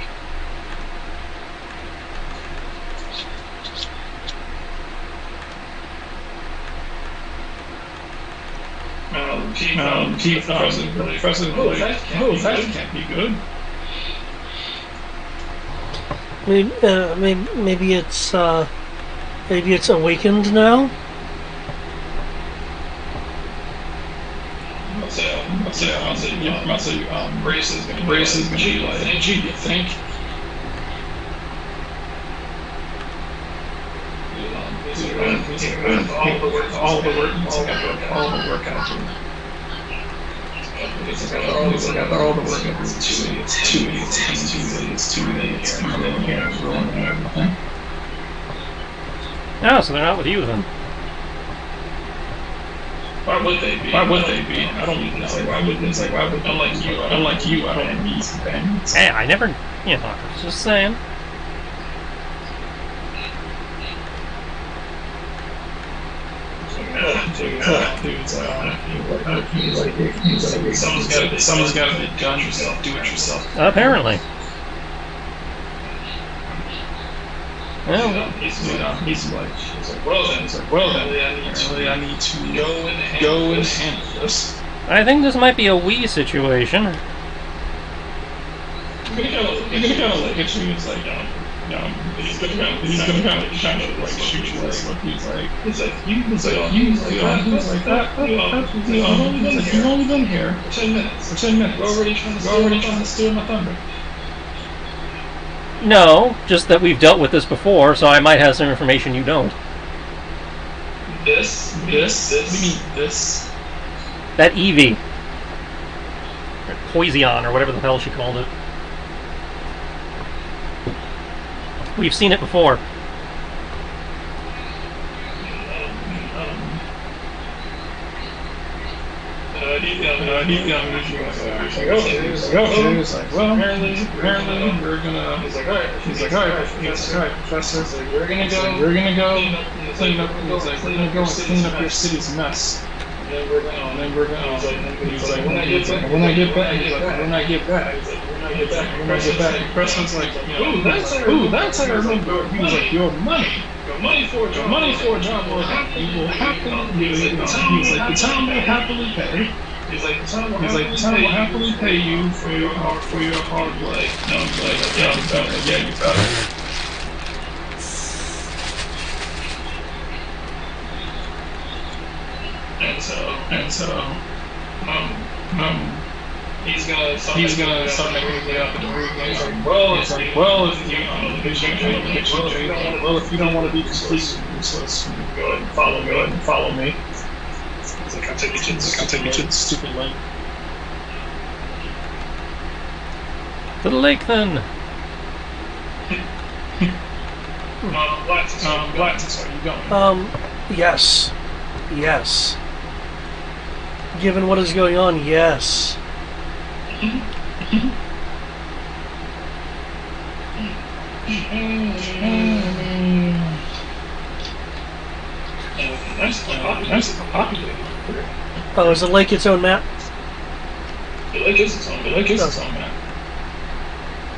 President, that can't be good. Maybe it's awakened now. I'll say, Brace is gonna be like, gee, you think? All the work I do. He's got all the work I do to come here and ruin everything. Oh, so they're not with you then. Why would they be? I don't even know. Why would unlike you, I don't need things. Hey, I never, I was just saying. Someone's got to be done yourself. Do it yourself. Apparently. Well, he's like, well then, I need to go and handle this. I think this might be a we situation. You're gonna kind of look at you. It's like, he's gonna kind of like shoot you. He's like, you've only been here for 10 minutes. We're already trying to steal my thunder. No, just that we've dealt with this before, so I might have some information you don't. This? That Eevee. Or Poison, or whatever the hell she called it. We've seen it before. He's like, well, apparently we're gonna. He's like, alright, Professor. We're gonna go clean up. He's like, we're gonna go and clean up your city's mess. And then we're gonna. He's like, when I get back. The Professor's like, that's how I remember. He was like, your money for a job will happily. He's like, the town will happily pay. He's like, the town will happily pay you for your hard work. And I was like, yeah, you got it. And so, he's gonna start making his way out the door. He's like, well, if you don't want to be completely useless, go ahead and follow me. He's like, I'll take you to the stupid lake. To the lake, then. Blackness, are you going? Yes. Given what is going on, yes. Nice populated. Oh, is the lake its own map? The lake is its own map.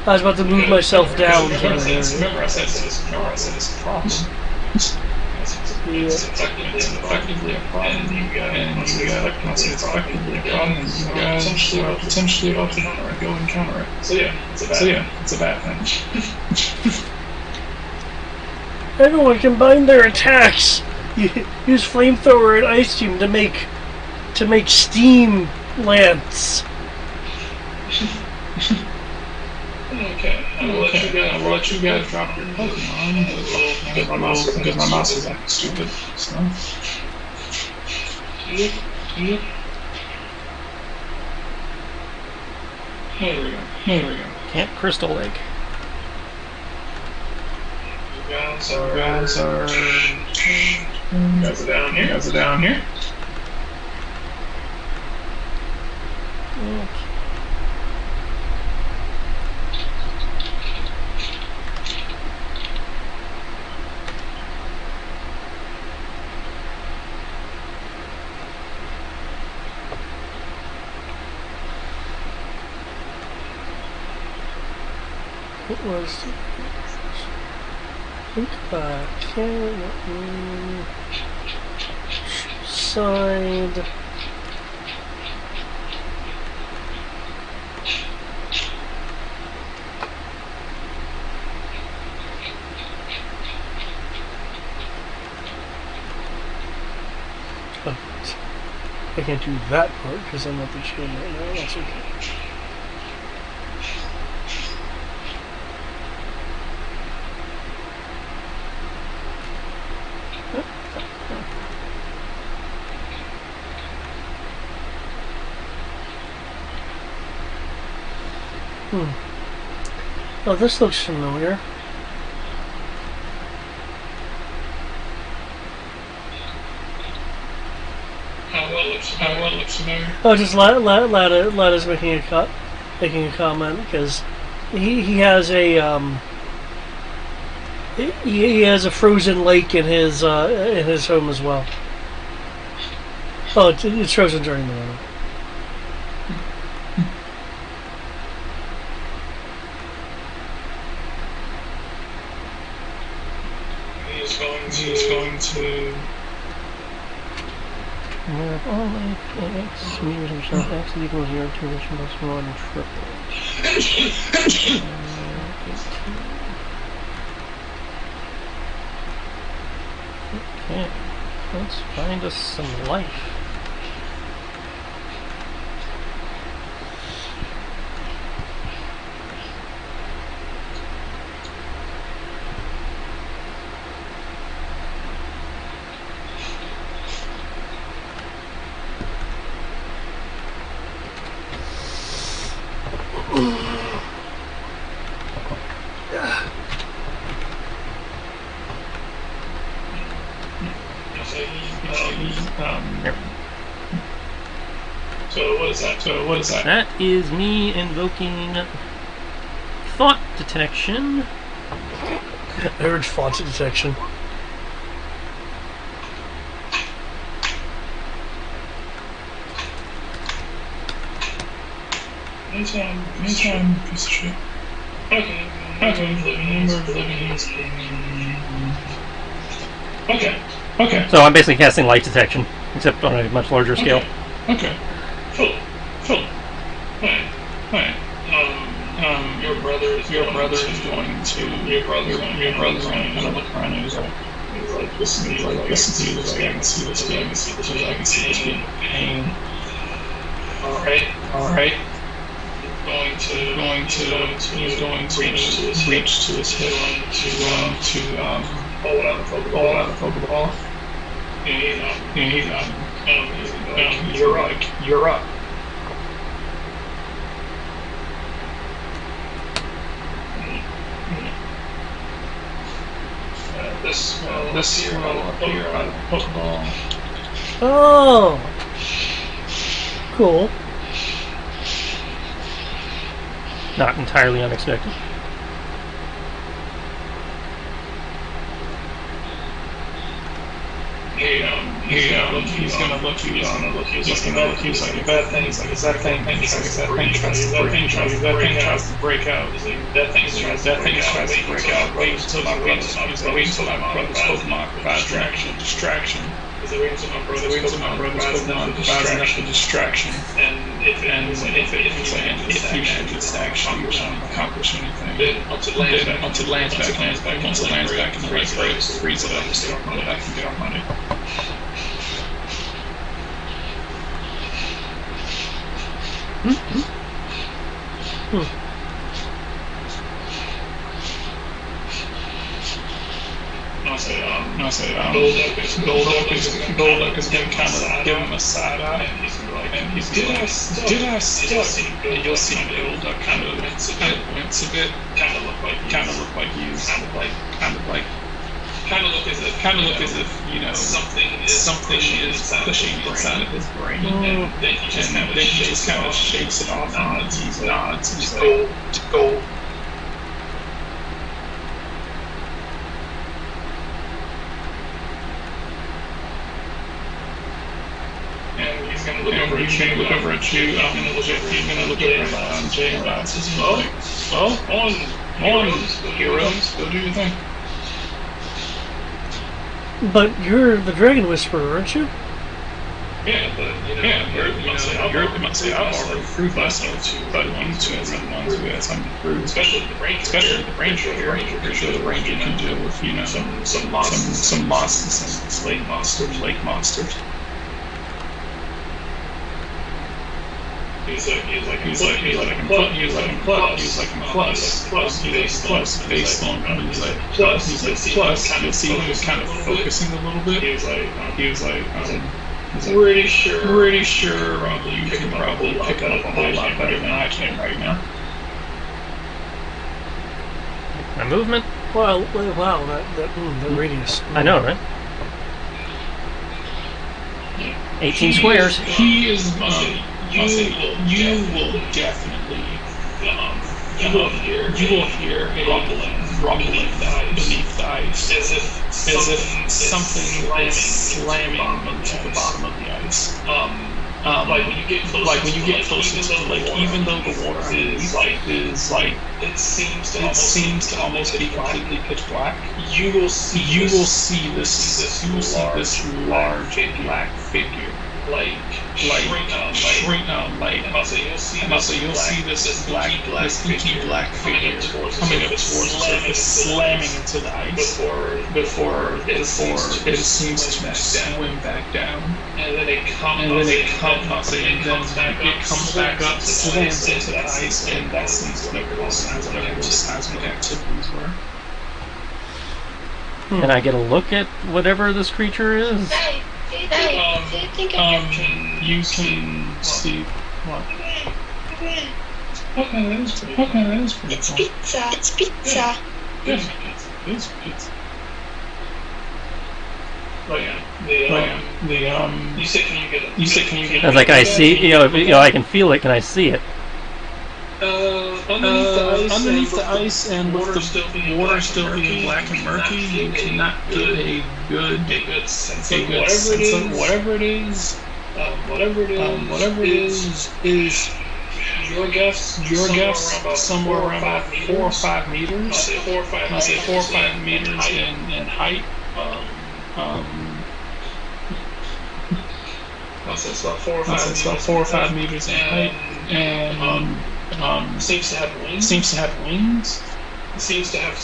I was about to move myself down. Remember I said it's a problem. It's effectively a problem. You guys are potentially about to go and counter it. So yeah, it's a bad thing. Everyone combine their attacks. Use flamethrower and ice beam to make steam lance. Okay, I'll let you guys drop your Pokemon because my mouse is acting stupid. So. Yep. There we go. There we go. Can't crystal lake. You guys are down here. You guys are down here. Okay. What was think side. Oh, I can't do that part because I'm not the chain right now. That's okay. Oh, this looks familiar. What looks familiar? Oh, just Lad is making a comment because he has a he has a frozen lake in his home as well. Oh, it's frozen during the winter. He's going to. Only x meters himself, x equals 0, 2 plus 1 triple. Okay, let's find us some life. So what is that? That is me invoking thought detection. I heard font detection. Anytime, piece of shit. Okay, Okay. So I'm basically casting light detection, except on a much larger scale. Okay. Philip. Right. Your brother is going to. Your brother's going to look around and he's like, listen to you. This guy. I can see this guy. I can see this being pain. All right. He's going to reach to his hip. He's going to pull out the Pokeball. And you're up. This will appear out of the Pokeball. Oh, cool. Not entirely unexpected. He's gonna look you like if that thing tries to break out. That thing tries to break out. Wait until my brother's Pokemon provides distraction. Wait until my brother's Pokemon provides enough of distraction. And if you should just actually accomplish anything, then once it lands back in the right place, freeze it up and start running. I can get off money. I'll say, Golduck is gonna kind of give him a side eye, and he's like, "Did I study?" And you'll see Golduck kind of wince a bit, kind of look like he's kind of look as if something is pushing inside of his brain, and then he just kind of shakes it off and he nods. He's like, "Gold." And he's gonna look over at you. He's gonna look over at Jay and Bob. Says, "Well, on, heroes, go do your thing." But you're the Dragon Whisperer, aren't you? Yeah, but you're the ones say I've already proved myself to, but you two are the ones who have something to prove. Especially the ranger. Pretty sure the ranger can deal with some monsters, some lake monsters. He's like plus based on plus you'll see him kind of focusing a little bit. He was like pretty sure you can probably pick it up a whole lot better than I can right now. My movement? Wow, the radius. I know, right? 18 squares. He is. You will definitely. You will hear a rumbling beneath the ice, as if something is slamming into the bottom of the ice. Like when you get closer to the lake, even though the water underneath is like it seems to almost be completely pitch black, you will see this large black figure. You'll see this inky black figure coming up towards the surface, slamming into the ice before it seems to swim back down, and then it comes back up, slams into the ice, and that seems to be whatever those seismic activities were. Can I get a look at whatever this creature is? You can see what? Okay, that is pretty cool. It's pizza. It's pizza. You said can you get? I was like, I see. I can feel it. Can I see it? Underneath the ice and with the water still being black and murky, you cannot get a good sense of whatever it is. Whatever it is your guess somewhere around about 4 or 5 meters. I'll say 4 or 5 meters in height. I'll say it's about 4 or 5 meters in height, and seems to have wings. Seems to have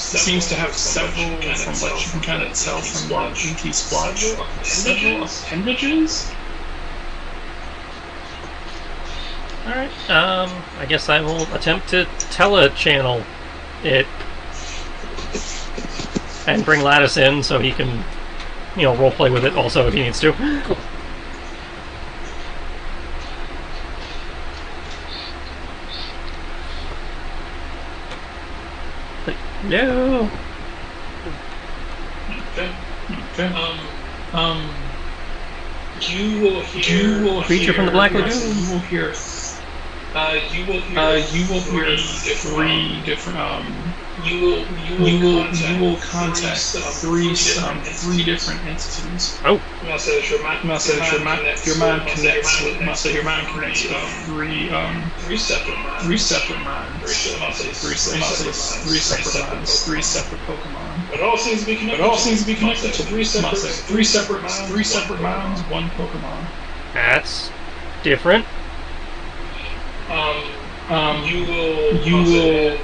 several, from what you can kind of tell from the inky splotch, several appendages. Alright, I guess I will attempt to telechannel it and bring Lattice in so he can, roleplay with it also if he needs to. No. Okay. You will hear Creature from the Black Lagoon. You will hear 3 different. You will contact 3 different entities. Oh. Your mind connects with 3 separate minds. 3 separate Pokemon. It all seems to be connected to 3 separate minds, 1 Pokemon. That's different. You will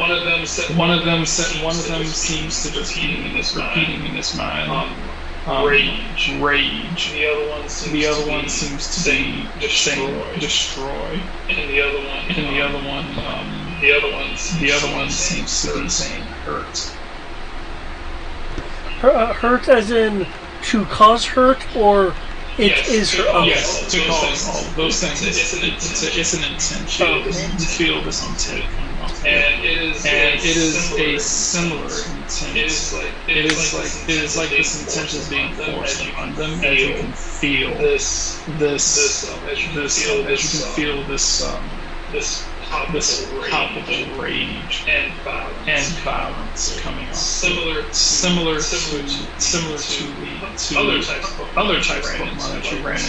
one of them seems to just be repeating in his mind. Rage. The other one seems to be saying destroy. And the other one The other one seems to be saying hurt. Hurt as in to cause hurt, or it is her. Okay. Yes, to cause all of those things. It's an intent. You feel this intent coming off, and it is a similar intent. It is like this intent is being forced upon them, as you can feel this palpable rage and violence coming off. Similar to the other types of Pokemon that you ran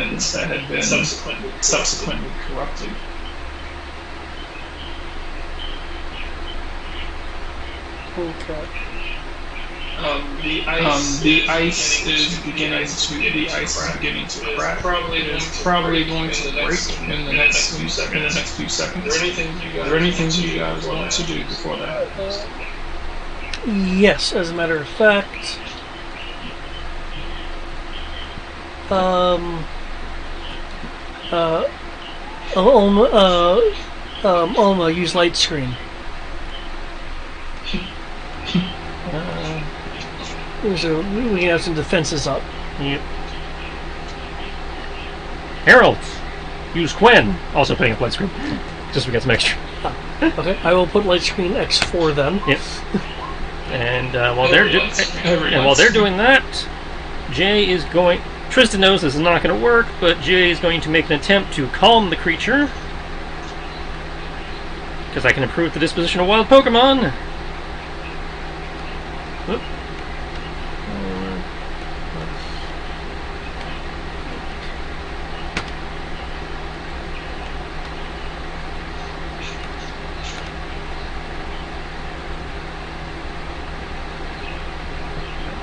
into that had been subsequently corrupted. Okay. The ice is beginning to crack. Probably going to break in the next few seconds. Is there anything you guys want to do before that? Yes, as a matter of fact. Alma use light screen. So we can have some defenses up. Yep. Harold, use Quinn. Also putting up light screen. Just so we get some extra. Okay, I will put light screen X4 then. Yep. And while they're doing that, Jay is going. Tristan knows this is not going to work, but Jay is going to make an attempt to calm the creature, because I can improve the disposition of wild Pokemon. Whoop.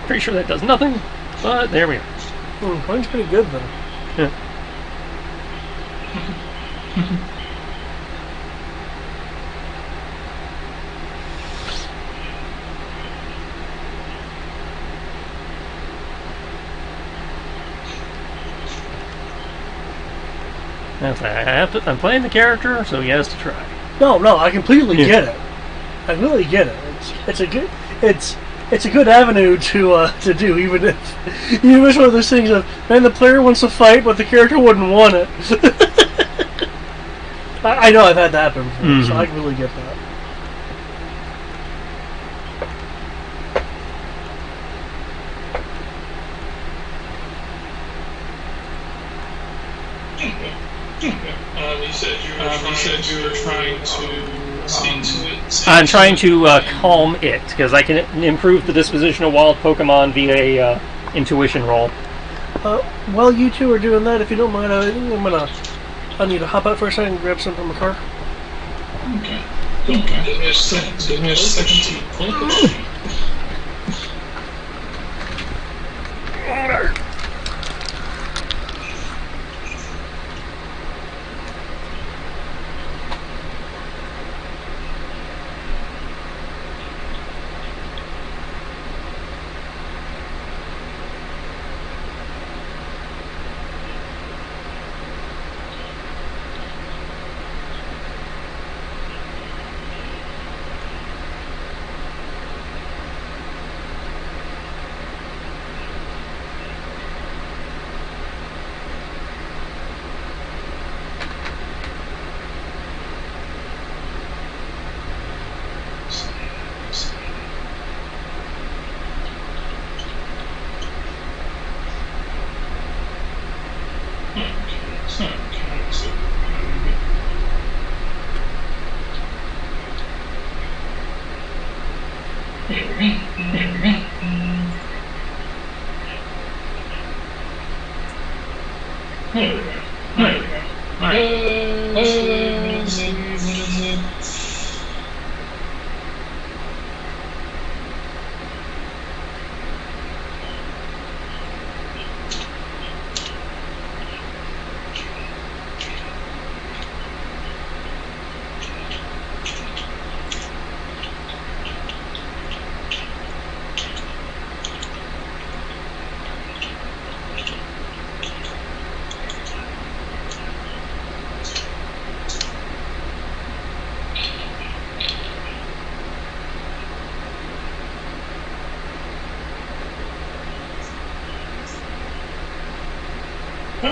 Pretty sure that does nothing, but there we are. Mine's pretty good though. Yeah. I'm playing the character, so he has to try. No, I completely get it. I really get it. It's a good avenue to do, even if it's one of those things of, man, the player wants to fight, but the character wouldn't want it. I know I've had that happen before, so I can really get that. You said you were trying to speak to it. I'm trying to calm it, because I can improve the disposition of wild Pokemon via a intuition roll. While you two are doing that, if you don't mind, I need to hop out for a second and grab some from the car. Okay. Give me a second to pull it.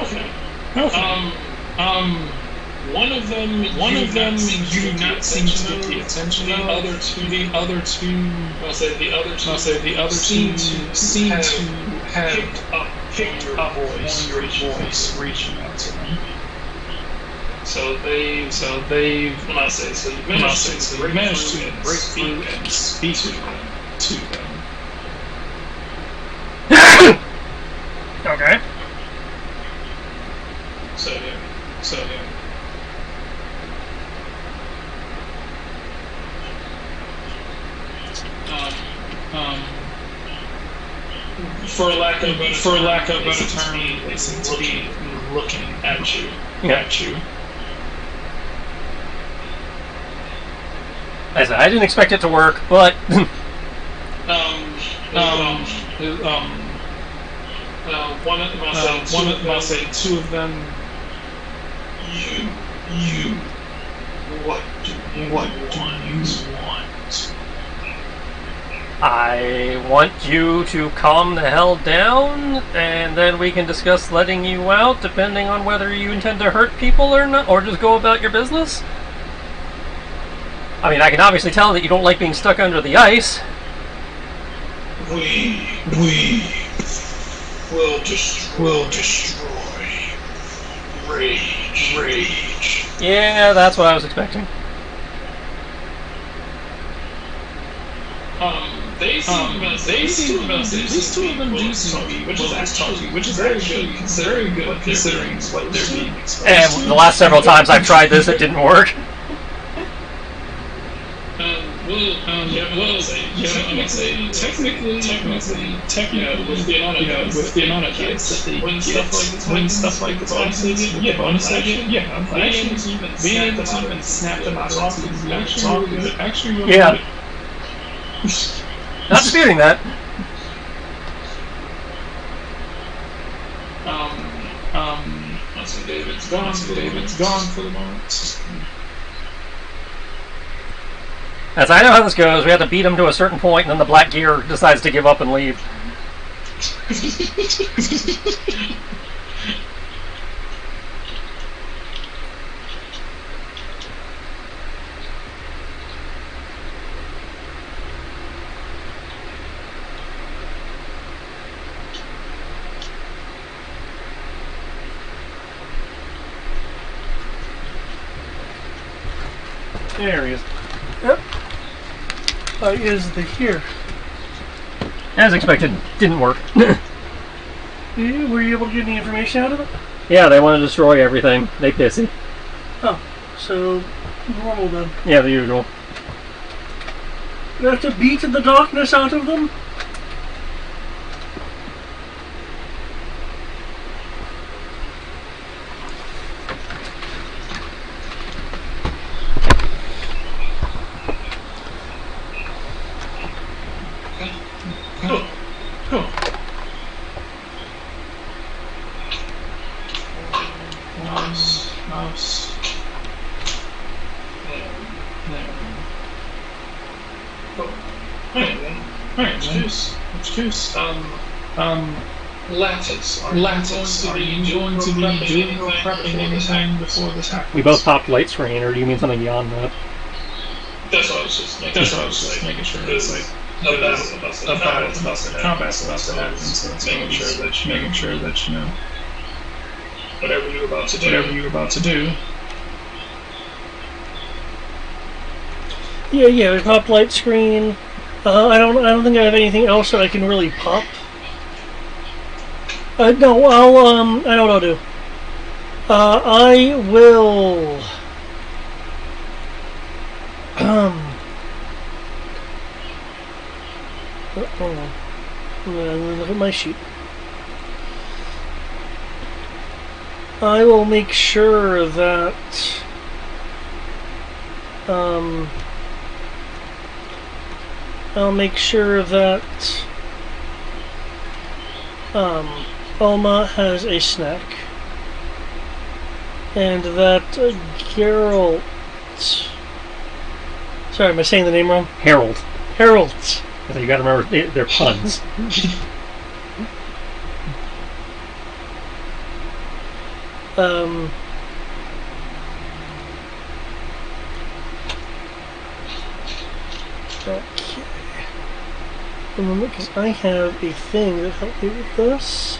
Okay. One of them you do not seem to get the attention of. The other two, I'll say the other two seem to have picked up on your voice reaching out to them. So they've when I say so, you managed to break through and speak to them. Okay. So yeah. For lack of a better term, they seem to be looking at you. I said I didn't expect it to work, but one of them, I'll say two of them. You. What do you want? I want you to calm the hell down, and then we can discuss letting you out, depending on whether you intend to hurt people or not, or just go about your business. I mean, I can obviously tell that you don't like being stuck under the ice. We will destroy. Rage. Yeah, that's what I was expecting. These two of them do seem to be, which is actually very good considering what they're being exposed to. And the last several times I've tried this, it didn't work. Technically, with the amount of hits that they get, when stuff like this happens, being able to even snap them out of actually really good. Not disputing that. David's gone for the moment. As I know how this goes, we have to beat him to a certain point, and then the Black Gear decides to give up and leave. There he is. Yep. Is the here. As expected, didn't work. Were you able to get any information out of it? Yeah, they want to destroy everything. They pissy. Oh, so normal then. Yeah, the usual. You have to beat the darkness out of them? Lattice, are you going to be doing or prepping anything before this happens? We both popped light screen, or do you mean something beyond that? That's what I was just making sure. It's like combat's about to happen, so it's making sure that you know whatever you're about to do. Yeah, we popped light screen. I don't think I have anything else that I can really pop. No, I know what I'll do. I will. Hold on. I'm gonna look at my sheet. I will make sure that. I'll make sure that. Alma has a snack, and that Geralt. Sorry, am I saying the name wrong? Harold. Harold. So you gotta remember, they're puns. Um, okay. A moment, because I have a thing that helped me with this.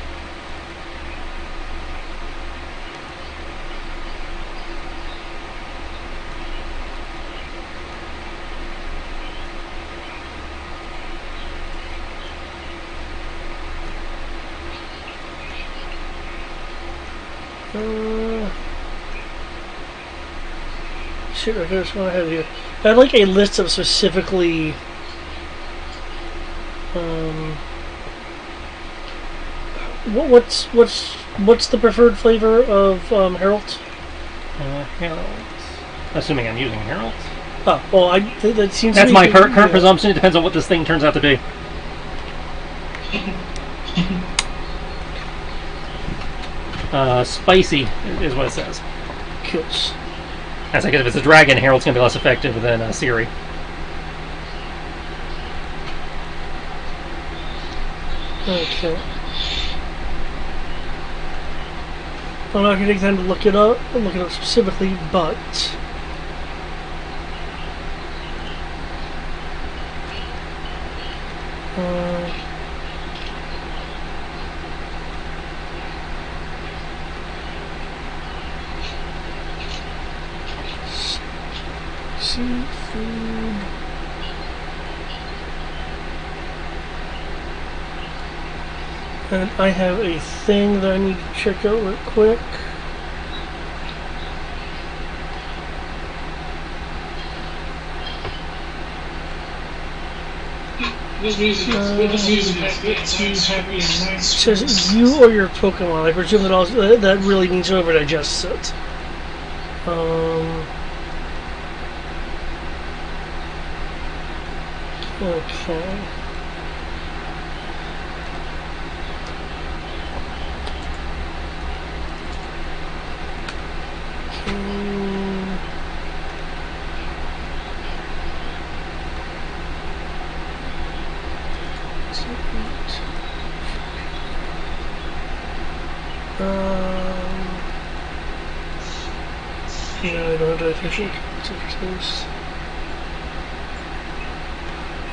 Shoot, I just want to have here. I had like a list of specifically what's the preferred flavor of Herald? Herald. Assuming I'm using Herald. Oh, well, that seems. That's to my be, current presumption. It depends on what this thing turns out to be. Spicy is what it says. Kills. That's like if it's a dragon, Herald's gonna be less effective than Siri. Okay. I'm not gonna take time to look it up specifically, but seafood. And I have a thing that I need to check out real quick. This music is a bit too happy and nice. Says you or your Pokemon. I presume that really means whoever digests it. Okay. Yeah, I don't have efficient.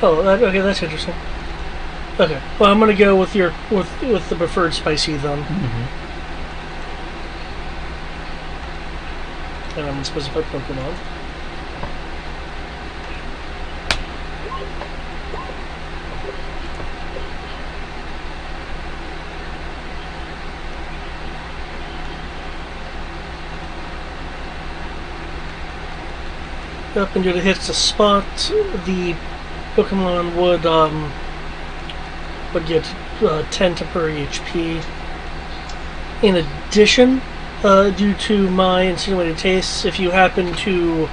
Oh, okay, that's interesting. Okay, well, I'm gonna go with with the preferred spicy then. And I'm gonna specify Pokemon. Up until it hits the spot, the Pokemon would get 10 temporary HP. In addition, due to my insinuated tastes, if you happen to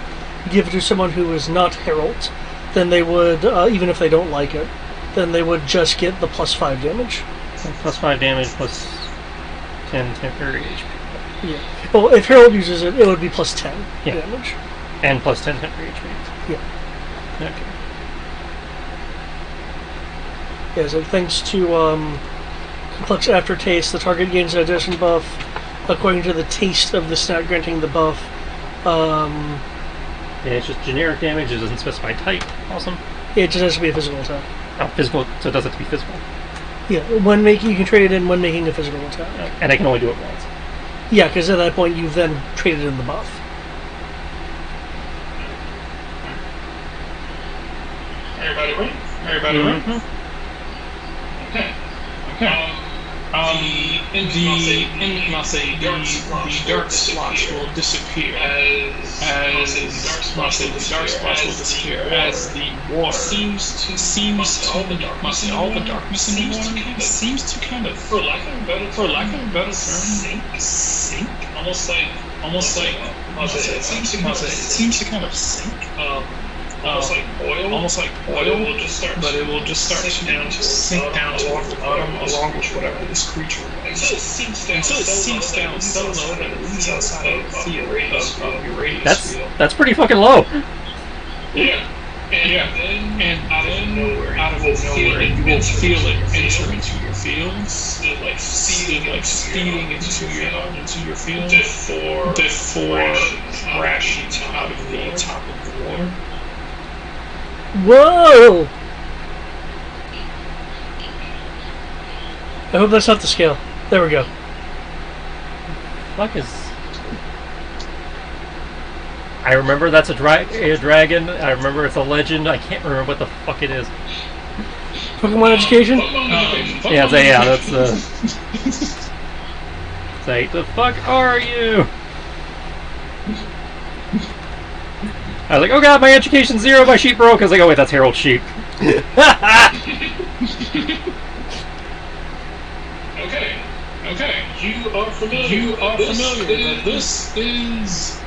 give it to someone who is not Herald, then they would, even if they don't like it, then they would just get the +5 damage. Plus 5 damage, plus 10 temporary HP. Yeah. Well, if Herald uses it, it would be +10 damage. And plus 10 temporary HP. Yeah. Okay. Yeah, so thanks to complex aftertaste, the target gains an addition buff according to the taste of the snack granting the buff. Yeah, it's just generic damage, it doesn't specify type. Awesome. Yeah, it just has to be a physical attack. Oh, physical, so it does have to be physical. Yeah, you can trade it in when making a physical attack. And I can only do it once. Yeah, because at that point you've then traded in the buff. Everybody ready? Everybody ready? Okay. The dark splotch will disappear as the dark splotch will disappear as the water seems to all the darkness in the water seems to kind of, for lack of a better term, sink. Almost like it seems to kind of sink. Almost like oil, but it will just start to sink down toward the bottom along with whatever this creature is. Until it sinks down so low that it leaves outside of the field of your radius field. That's pretty fucking low. Yeah. And then out of nowhere, you will feel it enter into your fields, like feeding into your field before rations out of the top of the water. Whoa! I hope that's not the scale. There we go. Fuck is. I remember that's a dragon. I remember it's a legend. I can't remember what the fuck it is. Pokemon education? Yeah, that's the. Say, the fuck are you? I was like, oh god, my education's 0, my sheep broke. I was like, oh wait, that's Harold's sheep. Okay. You are familiar that this is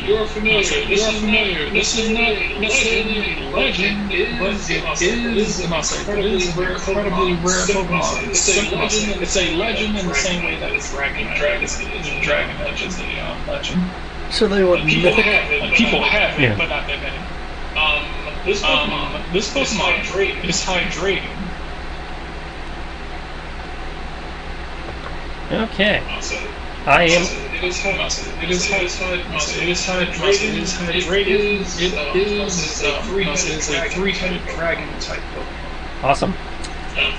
you're familiar. This is not necessarily a legend, but it is incredibly rare Pokemon. It's a legend in the same way that it's Dragon is a dragon legend. Legend. So they want mythic? People have it, but not that many. This Pokemon is hydrating. Okay. I am. It is hydrated. It is a three-headed dragon type Pokemon. Awesome. It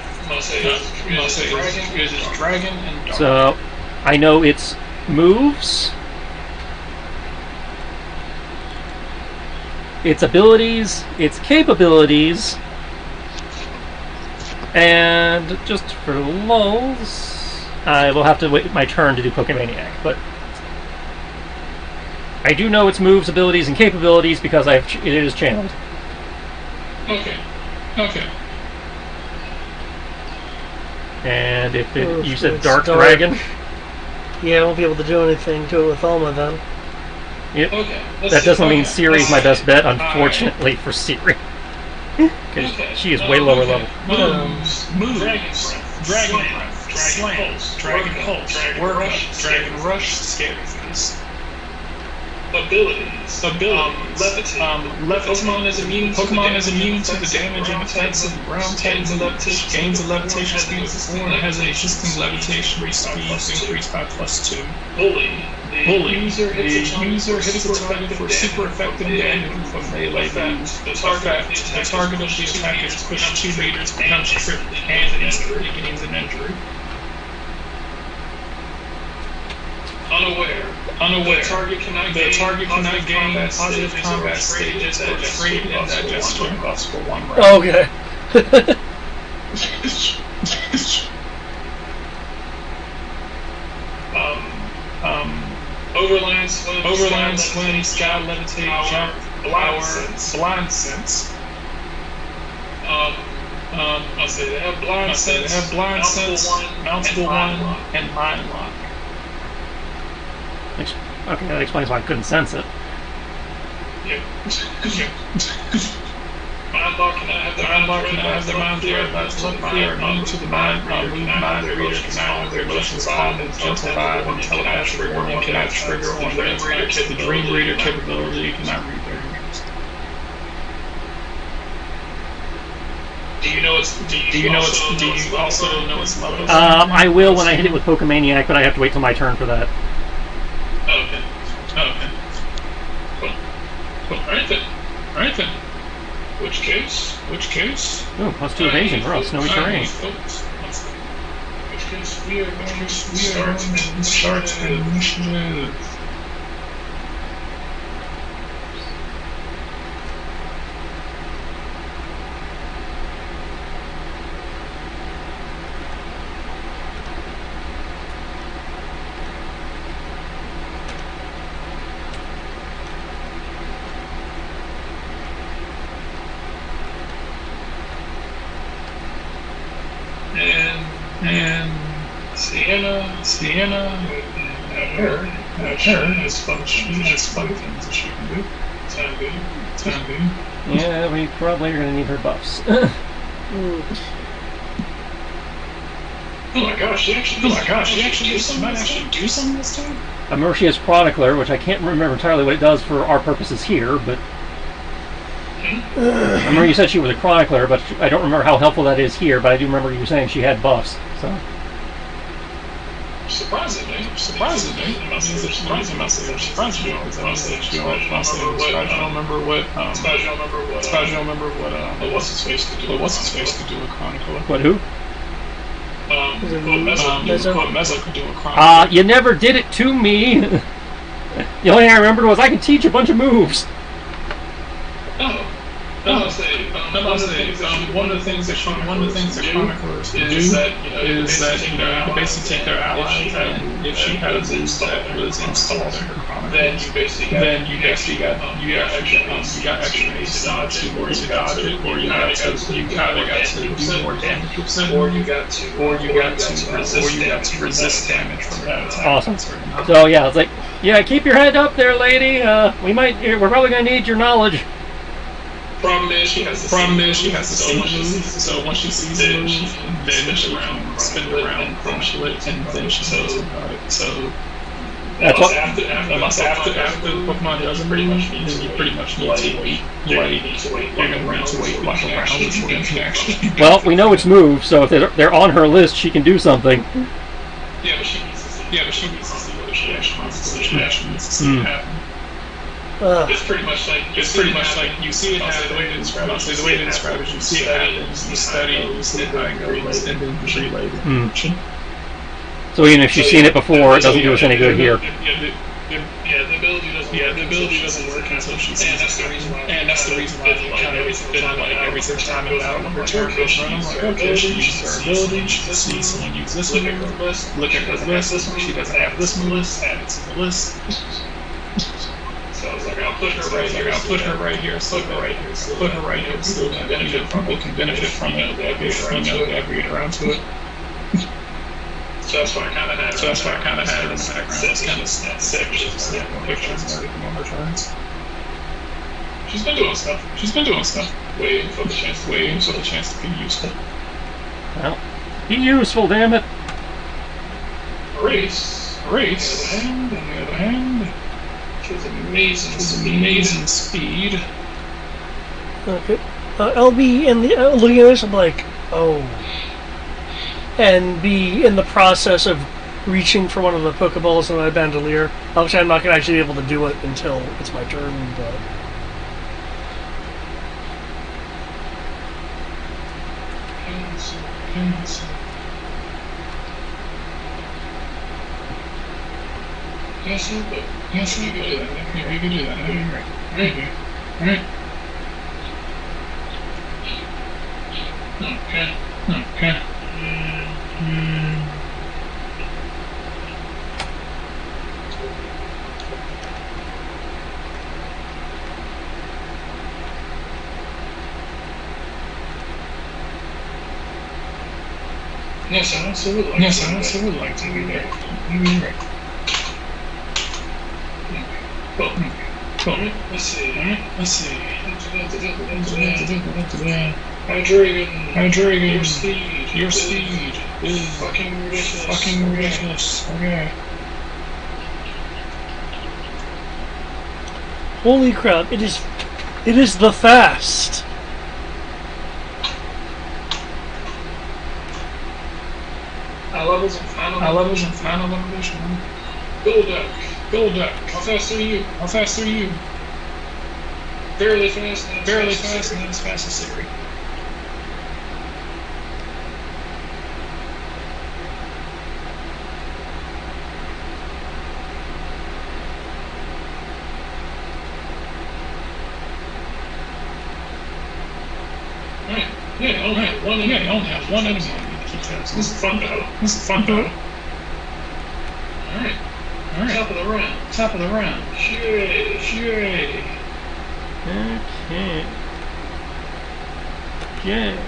is dragon and dark. So, I know its moves, its abilities, its capabilities, and just for lulz, I will have to wait my turn to do Pokemaniac, but I do know its moves, abilities, and capabilities because it is channeled. Okay. And if you said Dark Dragon? Yeah, I won't be able to do anything to it with Alma then. Yep. That doesn't mean Siri's my best bet, unfortunately, for Siri. Because she is way lower level. Moves. Dragon Breath. Slam, Dragon Pulse, Work Up, Dragon Rush, Scary Face. Abilities. Pokemon is immune to the damage and effects of ground type. Gains a levitation speed of 4 and has an existing levitation speed increased by +2. Bully. The user hits a target for super effective damage from melee moves. The target of the attack is pushed 2 meters, becomes crit, and instantly gains an injury. Unaware. The target cannot gain positive combat stages or trade and digestion buffs for 1 round. Okay. Overland Swim, Sky Levitate, Jump, Blind Sense. I'll say they have Blind Sense, Mountable One, and Mind Lock. Okay, that explains why I couldn't sense it. Yeah. Mind Lock cannot have their mind clear, that's clear, immune to the mind reader, cannot have their emotions calm and gentle vibe, and telepathic warning cannot trigger on the Dream Reader capability, cannot read their dreams. Do you also know its level? I will when I hit it with Pokemaniac, but I have to wait till my turn for that. Okay. Cool. Alright then. Which case? Oh, +2 evasion. We're on snowy terrain. Which case we are going to start an initiative. And Sienna, her has fun things that she can do. Time good. Yeah, we probably are going to need her buffs. Oh my gosh, she actually might actually do something this time? A Mercius Chronicler, which I can't remember entirely what it does for our purposes here, but... I remember you said she was a chronicler, but I don't remember how helpful that is here. But I do remember you saying she had buffs. So Surprisingly, I mean, surprisingly, because I don't remember what, what's his face could do a chronicler. what? Who? Mezzo could do a chronicler. You never did it to me. The only thing I remembered was I can teach a bunch of moves. One of the things that chroniclers do is that you basically take their allies, and if she had a move that was installed in her chronicle, then you got extra AC to dodge it, or you either got to do more damage with them, or you got to resist damage from that attack. Awesome. So yeah, it's like, yeah, keep your head up there, lady. We're probably gonna need your knowledge. Problem is she has to see the move, so once she sees the move, then she can spin it around, crumple it, and then she knows about it. So That's what. after the Pokemon does a move, then you pretty much need to wait. You're gonna need to wait like a round before you can actually. Well, we know its move, so if they're on her list, she can do something. Yeah, but she needs to see whether she actually needs to see it happen. It's pretty much like you see it happen. The way to describe it is you see it happen, you study it, you see how it goes, and then you relay it. So even if she's seen it before, it doesn't do us any good here. The ability doesn't work until she sees it. And that's the reason why they kind of feel like every single time in battle number 2 goes run. I'm like, okay, she uses her ability, she sees someone use this move, look at her list, she doesn't have this move, add it to the list. So I was like, I'll put her right here, so people can benefit from it, they'll get around to it. So that's why I kind of had her in the background. It's kind of sick. Snapping pictures and everything on her turns. She's been doing stuff. Waiting for the chance to be useful. Well, be useful, damn it. Race. On the other hand, she has amazing speed. Okay. LB, and looking at this, I'm like, oh. And be in the process of reaching for one of the Pokeballs in my bandolier. Obviously, I'm not going to actually be able to do it until it's my turn, but... Yes, you can do that. You can do that. That'd be great. Right. Okay. Yes, I also would like to be there. Right. Cool. Let's see. Hydragon. Your speed is fucking ridiculous. Okay. Holy crap! It is the fast. Our levels in final evolution. Golduck. How fast are you? Barely fast, not as fast as Siri. Yeah, you only have one enemy. This is a fun battle. Alright. Top of the round. Yay. Okay.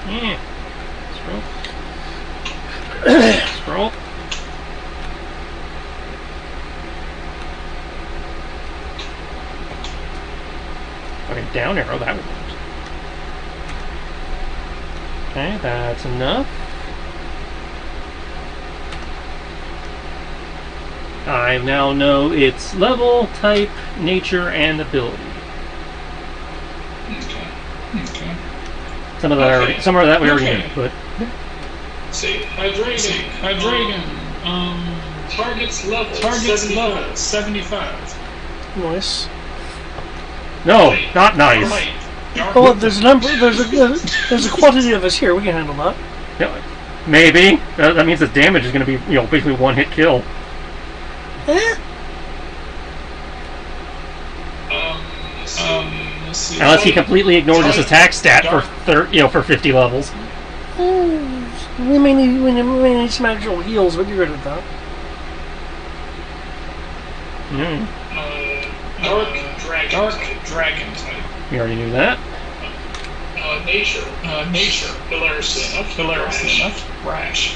Yeah. Scroll. Okay, down arrow, that works. Okay, that's enough. I now know its level, type, nature, and ability. Some of that we already Okay. put. See, Hydreigon. Target's level 75. Nice. No, not nice. Oh, there's a number. There's a quantity of us here. We can handle that. Yeah, maybe that means the damage is going to be basically one hit kill. Eh? Let's see. Unless he completely ignored his attack stat for 50 levels. We may need some actual heals, but you're good at that. Mm. Dark Dragon type. We already knew that. Nature. Hilariously enough. Rash.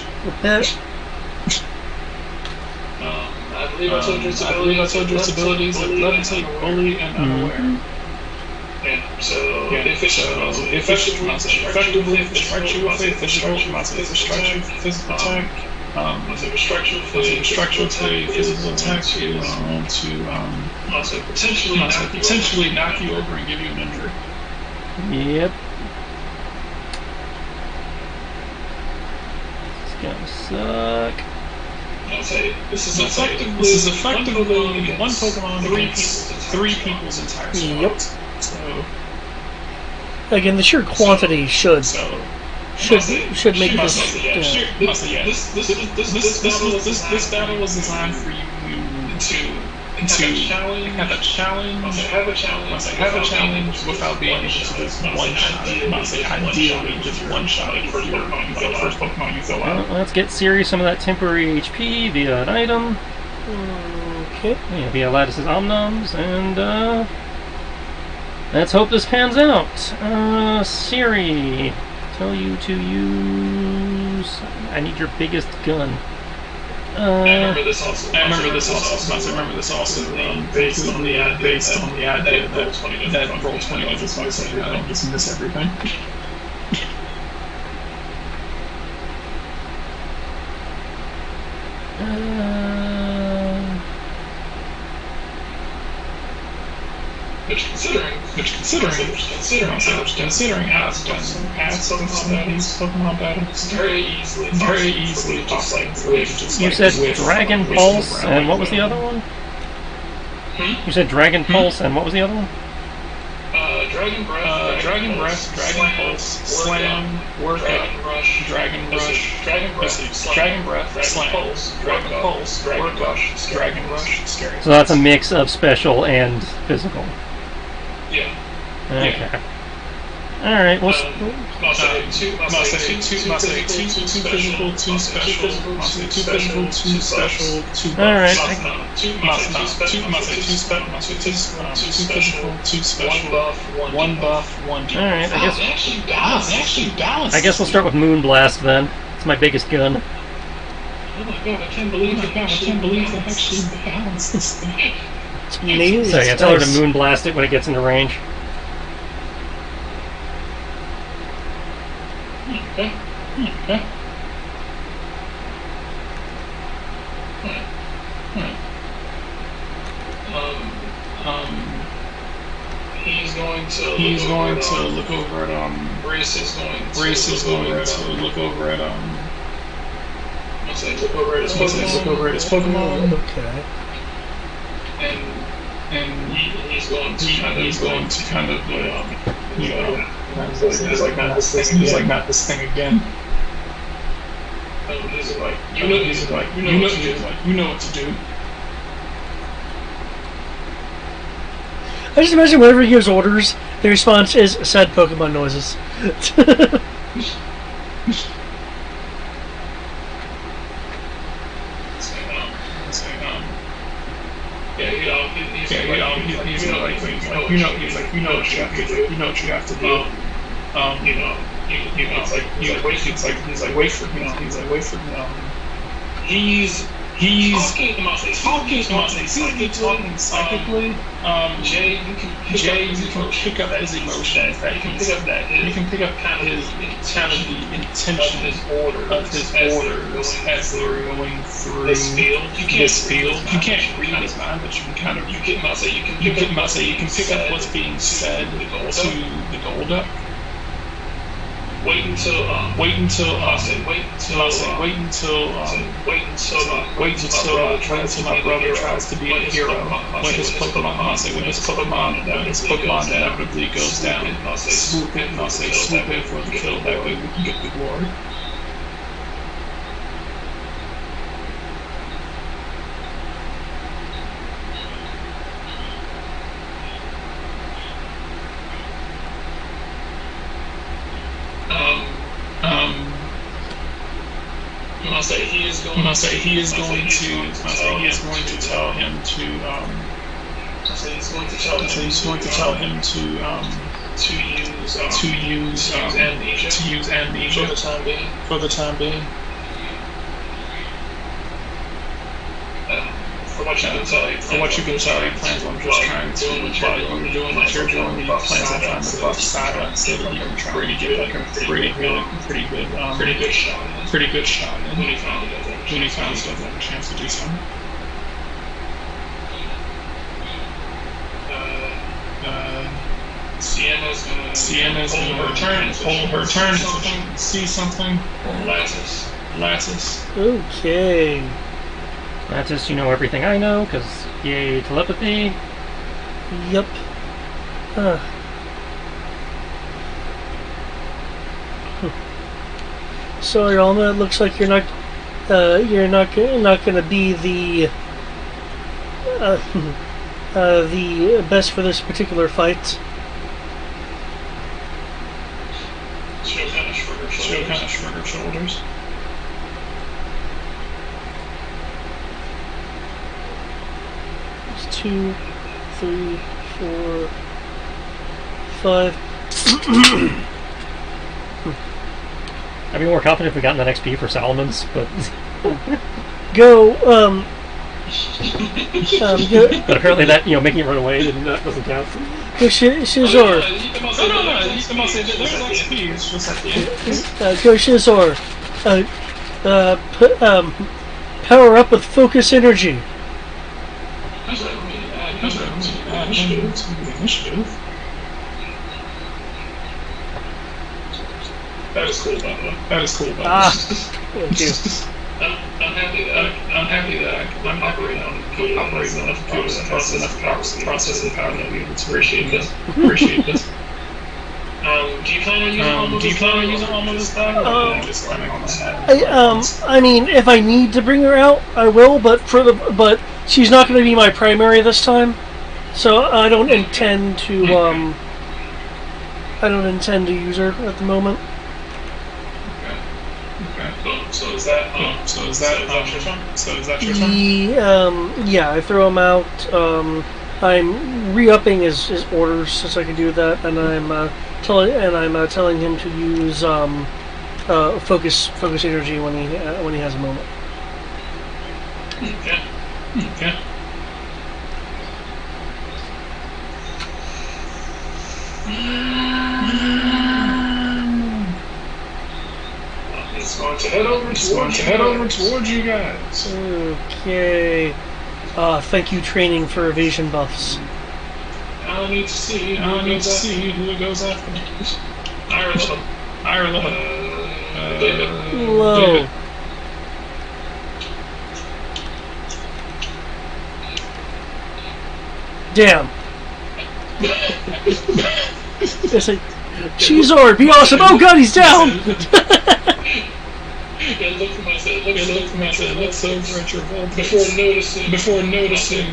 I believe I told you its abilities levitate, bully, and unaware. Yeah, so effectively strikes you with a physical attack. Structure to physical attack is to potentially knock you over and give you an injury. Yep. It's gonna suck. I'll say this is effectively one Pokemon against three people's entire squad. Yep. So Again, the sheer quantity should make this. This battle was designed for you to have a challenge without being able to just one shot it. Ideally, just one shot it for your first Pokemon you fill out. Let's get Siri some of that temporary HP via an item. Okay. Yeah, via Lattice's Omnums, and let's hope this pans out. Siri, tell you to use. I need your biggest gun. I remember this also. Based on the idea that Roll20 is just saying I don't just miss everything. Considering how it's done some past Pokemon battles, very easily just like You said Dragon Pulse, and what was the other one? You said Dragon Pulse, and what was the other one? Dragon Breath, Dragon Pulse, Slam, Work Up, Dragon Rush, Dragon Breath, Slam, Dragon Pulse, Work Up, Dragon Rush, Scary. So that's a mix of special and physical. Yeah. Okay. Alright, well... two physical, two special, two special, two Alright. two physical, two special, one buff, one defense. Alright, I guess... Actually balanced. I guess we'll start with Moonblast then. It's my biggest gun. Oh my god, I can't believe they actually balanced this thing. It's neat. So yeah, tell her to Moonblast it when it gets into range. Okay. He's going to look over at Brace is going to look over at look over at his Pokemon. Okay. And he's going to kind of he's like not this thing again. He's like you know what to do. I just imagine whenever he gives orders, the response is sad Pokemon noises. You know what you have to do. Wait for him. He's talking psychically. Jay, you can pick up his emotions. You can pick up his kind of the intention of his orders as they're going through this field. You can't read his mind, but you can kind of you can pick up what's being said to the Golduck. wait until my brother tries to be a hero. When his Pokemon inevitably goes down, swoop in, I'll say swoop in for the kill. That way we can get the glory. He is going to tell him to use amnesia for the time being. For what you can tell, he plans on just trying to, while you're doing what you're doing, he plans on trying to buff Sada so that he can try to get like a pretty good shot in when he finally does have a chance to do something. Sienna's gonna hold her turn to see something. Lattice. Okay. Lattice, you know everything I know, because yay, telepathy. Yep. Sorry, Alma. It looks like you're not going to be the best for this particular fight. She'll kind of shrug her shoulders. It's 2, 3, 4, 5. I'd be more confident if we got that XP for Salamence, but Go. But apparently that making it run away doesn't count. Go Shizor. Go Shizor. Power up with focus energy. That is cool, by the way. Thank you. I'm happy that I'm operating on a computer that has enough processing power to be able to appreciate this. Do you plan on using Alma this time? Just running on that? I mean, if I need to bring her out, I will. But she's not going to be my primary this time, so I don't intend to use her at the moment. So is that your turn? Yeah, I throw him out. I'm re-upping his orders since I can do that, and I'm telling him to use focus energy when he has a moment. Okay. It's going to head over towards you guys. Okay. Thank you, training for evasion buffs. I'll need to see who it goes after. Ireland. David. Low. Damn. It's like, Shizor, be awesome! Oh god, he's down! Look for myself. Looks over at your ball before noticing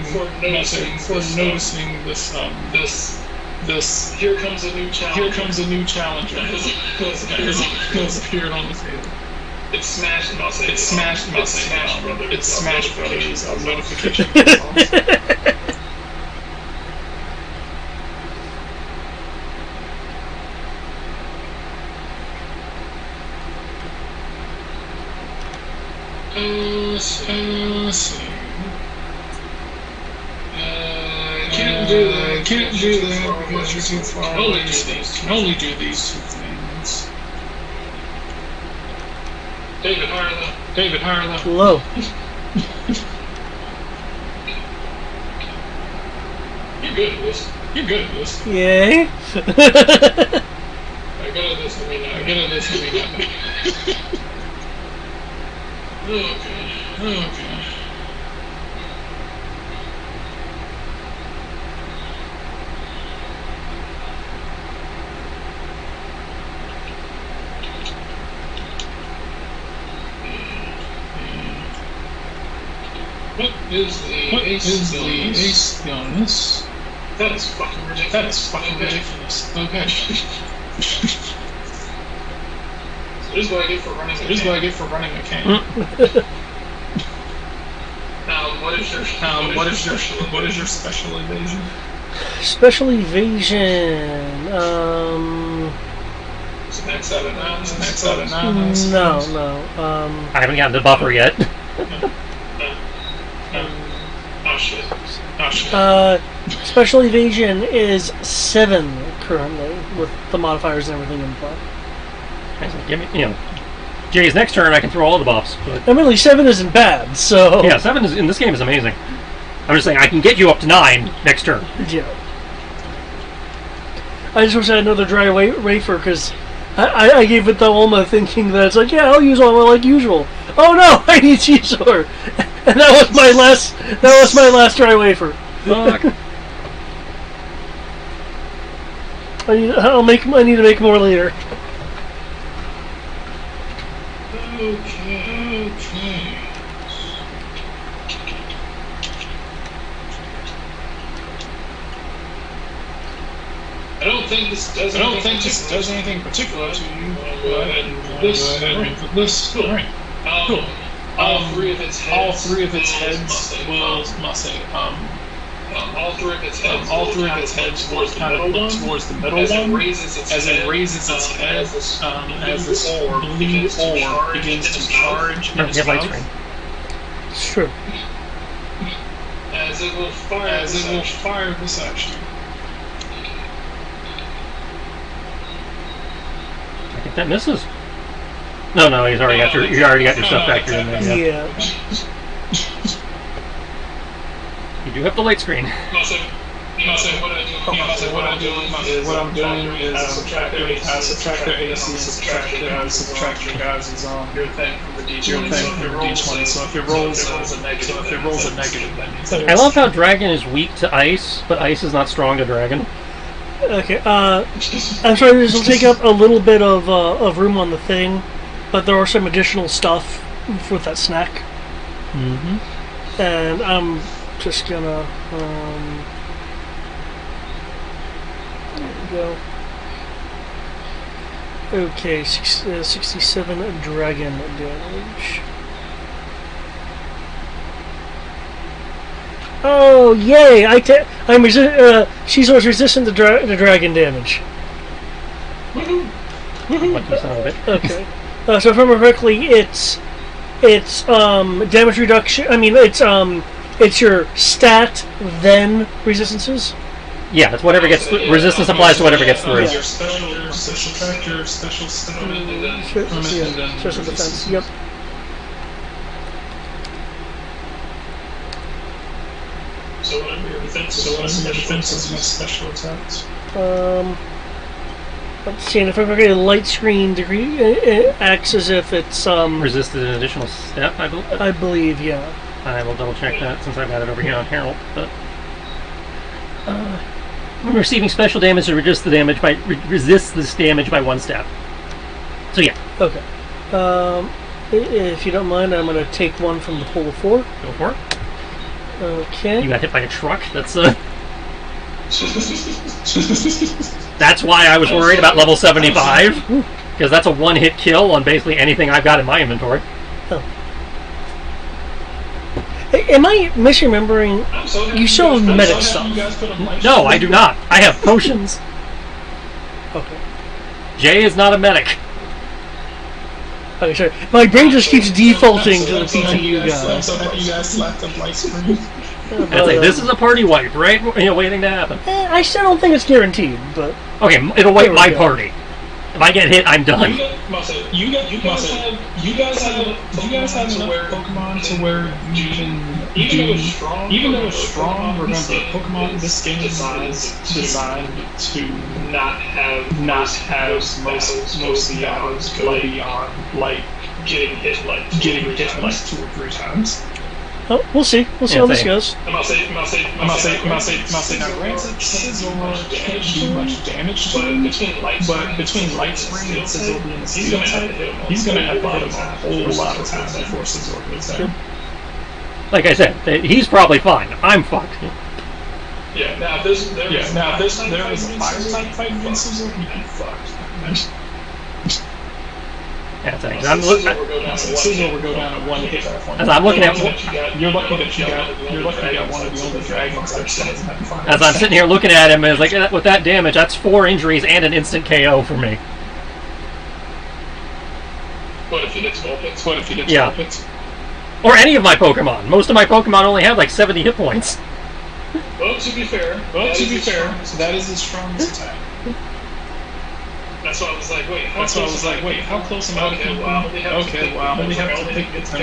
this. Here comes a new challenger. Has appeared on the field. It's Smash Brothers. Notification. Let's see. Can't do that because you're too far away. Can only do these two things. David, higher level. Low. You're good at this. Yay. I go to I get it, this gonna be nothing. Okay. What is the ace on this? That is fucking ridiculous. Okay. So this is what I get for running a cane. What is your special evasion? Special evasion. Max out of 9. No. I haven't gotten the buffer yet. Oh shit. Special evasion is 7 currently, with the modifiers and everything in play. Give me, Jay's next turn I can throw all the buffs. But And really, 7 isn't bad, so... yeah, 7 in this game is amazing. I'm just saying I can get you up to 9 next turn. Yeah. I just wish I had another dry wafer, because I gave it the Ulma thinking that it's like, yeah, I'll use Ulma like usual. Oh no, I need Caesar! And that was my last dry wafer. Fuck. I need to make more later. Okay. I don't think this does anything particular to you. Go ahead and put this. Cool. Alright. Cool. All three of its heads will all three of its heads will kind of look towards the middle one as it raises its head as this blue orb begins to charge in its light mouth. screen. It's true. As it will fire this action. I think that misses. No, you already got your stuff factored in there. Yeah. You do have the light screen. What I'm doing is I subtract their AC and subtract your guys' your thing from the D20. So if it rolls a negative, that means I love how dragon is weak to ice, but ice is not strong to dragon. Okay, I'm sorry, this will take up a little bit of room on the thing, but there are some additional stuff with that snack. Mm-hmm. And I'm just gonna, there we go. Okay, 67 dragon damage. Oh, yay! She's resistant to dragon damage. Lucky son of a bitch. Okay. So if I remember correctly, it's damage reduction. I mean, it's your stat then resistances. Yeah, it's whatever gets resistance applies to whatever gets through. Your special stuff, and then Special defense. Yep. So whatever your defense is my special attacks. Let's see, and if I remember, the light screen degree it acts as if it's Resisted an additional step, I believe. I believe, yeah. I will double check that since I've got it over here on Herald. But when receiving special damage, it resists this damage by 1 step. So yeah. Okay. If you don't mind, I'm going to take one from the pool of 4. Go for it. Okay. You got hit by a truck. That's That's why I was worried about level 75, because that's a 1-hit kill on basically anything I've got in my inventory. Oh. Am I misremembering? You still have medic stuff. No, I do not. I have potions. Okay. Jay is not a medic. Okay, sorry. My brain just keeps defaulting to the PTU I'm guy. so happy you guys slapped up light screen. And it's like, this is a party wipe, right? Waiting to happen. I still don't think it's guaranteed, but... Okay, it'll wipe There we my go. party. If I get hit, I'm done. You guys have enough Pokemon to where you can do, even though it's strong. Remember, Pokemon, this game is designed to not have most of the battles go beyond like getting hit like 2 or 3 times. Oh, we'll see. We'll see how this goes. I'm not saying now, granted, Scizor can't do much damage to him, but between Light Spring and Scizor being a steel type, he's gonna have to hit him a whole lot of times before Scizor goes down. Like I said, he's probably fine. I'm fucked. Yeah, now if there was a fire type fight against Scizor, he'd be fucked. Yeah, thanks. Scizor will go down at 1 hit. As I'm looking at, you're lucky that you got one of the only dragons that doesn't have fire. as I'm sitting here looking at him, it's like with that damage, that's 4 injuries and an instant KO for me. What if he gets Vulpix? Vulpix? Or any of my Pokemon. Most of my Pokemon only have like 70 hit points. Well, to be fair, that is his strongest attack. That's why I was like, wait, how close am I to people? Okay, well, I only have to pick between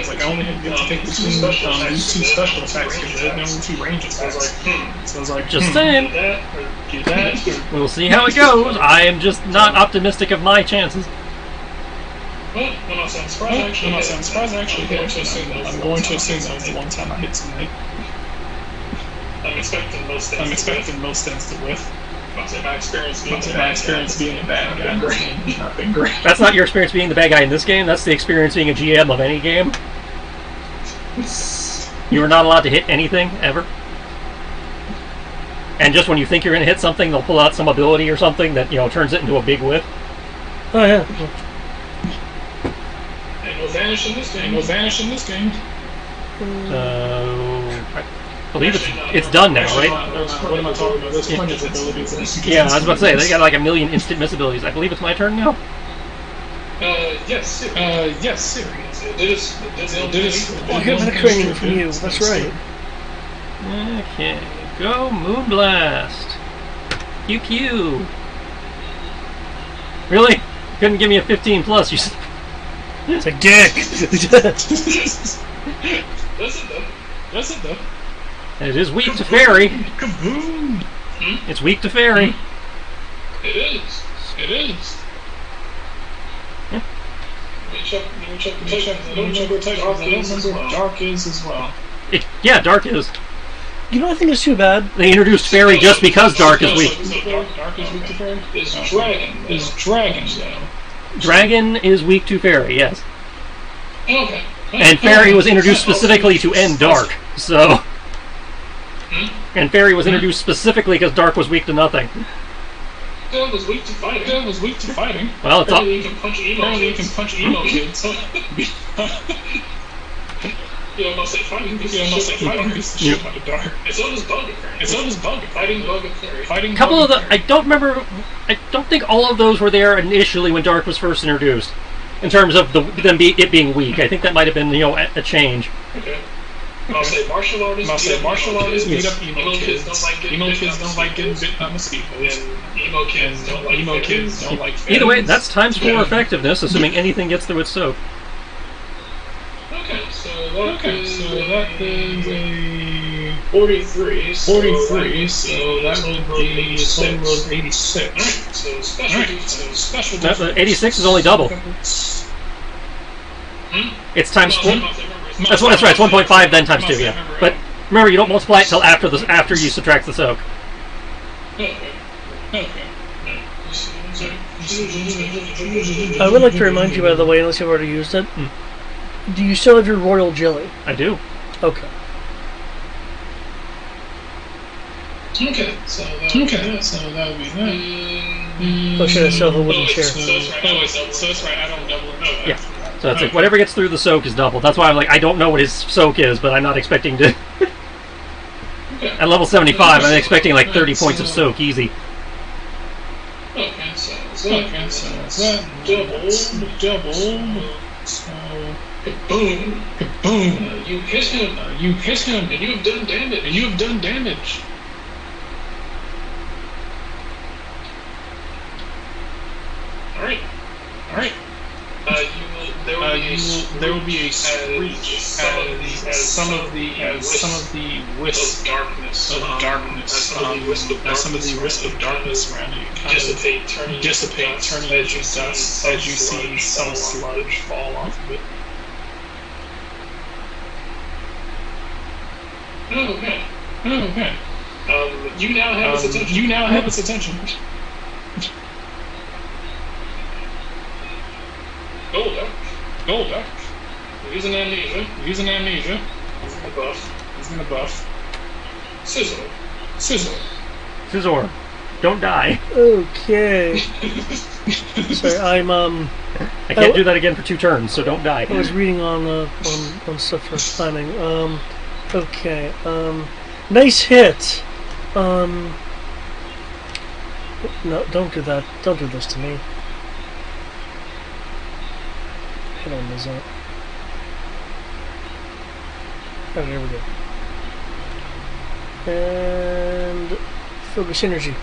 these 2 special attacks because they're the only 2 range attacks. So I was like, Just saying. Do that. We'll see how it goes. I am just not optimistic of my chances. Well, I'm not saying surprised. I actually hit. I'm going to assume that was the one time I hit tonight. I'm expecting most things to whiff. My experience being a bad guy in this game has not been great. That's not your experience being the bad guy in this game. That's the experience being a GM of any game. You are not allowed to hit anything, ever. And just when you think you're going to hit something, they'll pull out some ability or something that, turns it into a big whiff. Oh, yeah. Ain't no vanish in this game. I believe it's done now, right? What am I talking about? There's plenty of abilities. Yeah, I was about to say, they got like a million instant miss abilities. I believe it's my turn now. Yes, Siri. I'll get my training from you. That's right. Okay, go Moonblast. QQ. Really? Couldn't give me a 15 plus. You. It's a dick. Does it though? It is weak to fairy. Kaboom! It's weak to fairy. It is. Let me check the text. I don't remember what dark is as well. Yeah, dark is. You know, I think it's too bad. They introduced fairy just because dark is weak. Dark is weak to fairy? Is dragon though. Dragon is weak to fairy, yes. Okay. And fairy was introduced specifically to end dark, so. And fairy was introduced specifically because dark was weak to nothing. It was weak to fighting. Well, it's all. Apparently you can punch emo kids. You almost say fighting. Dark. It's almost bug. Fighting bug and fairy. Couple of the. I don't remember. I don't think all of those were there initially when dark was first introduced. In terms of it being weak, I think that might have been a change. Okay. I'll say martial artists beat up emo kids. Emo kids don't like getting bit by mosquitoes. And emo kids don't like fairies. Either way, that's times 4 effectiveness, assuming anything gets through its soak. Okay, so that is a 43. So that would be a total of 86. Alright, so special. 86 is only double. It's times 4. That's right. It's 1.5 then times 2. Yeah, but remember you don't multiply it till after you subtract the soak. Okay. I would like to remind you, by the way, unless you've already used it, do you still have your royal jelly? I do. Okay. Okay, so that would be that. Oh shit, I still have a wooden chair. So that's right, I don't double it. Yeah. So it's like whatever gets through the soak is doubled. That's why I'm like, I don't know what his soak is, but I'm not expecting to. At level 75, I'm expecting like 30 points of soak, easy. Okay, so it's that. Double. So, kaboom. You hit him, and you have done damage. Alright. there will be a screech as some of the wisp of darkness, as some of the wisp of darkness around you kind of dissipate, turning into dust as you see some sludge fall off of it. Okay. Okay. You now have its attention. Golda. Using amnesia. He's gonna buff. Sizzle. Scizor, don't die. Okay. Sorry, I'm I can't do that again for 2 turns, so don't die. I was reading on stuff for planning. Okay. Nice hit. No, don't do that. Don't do this to me. Hit on the zone. Oh, there we go. And focus energy.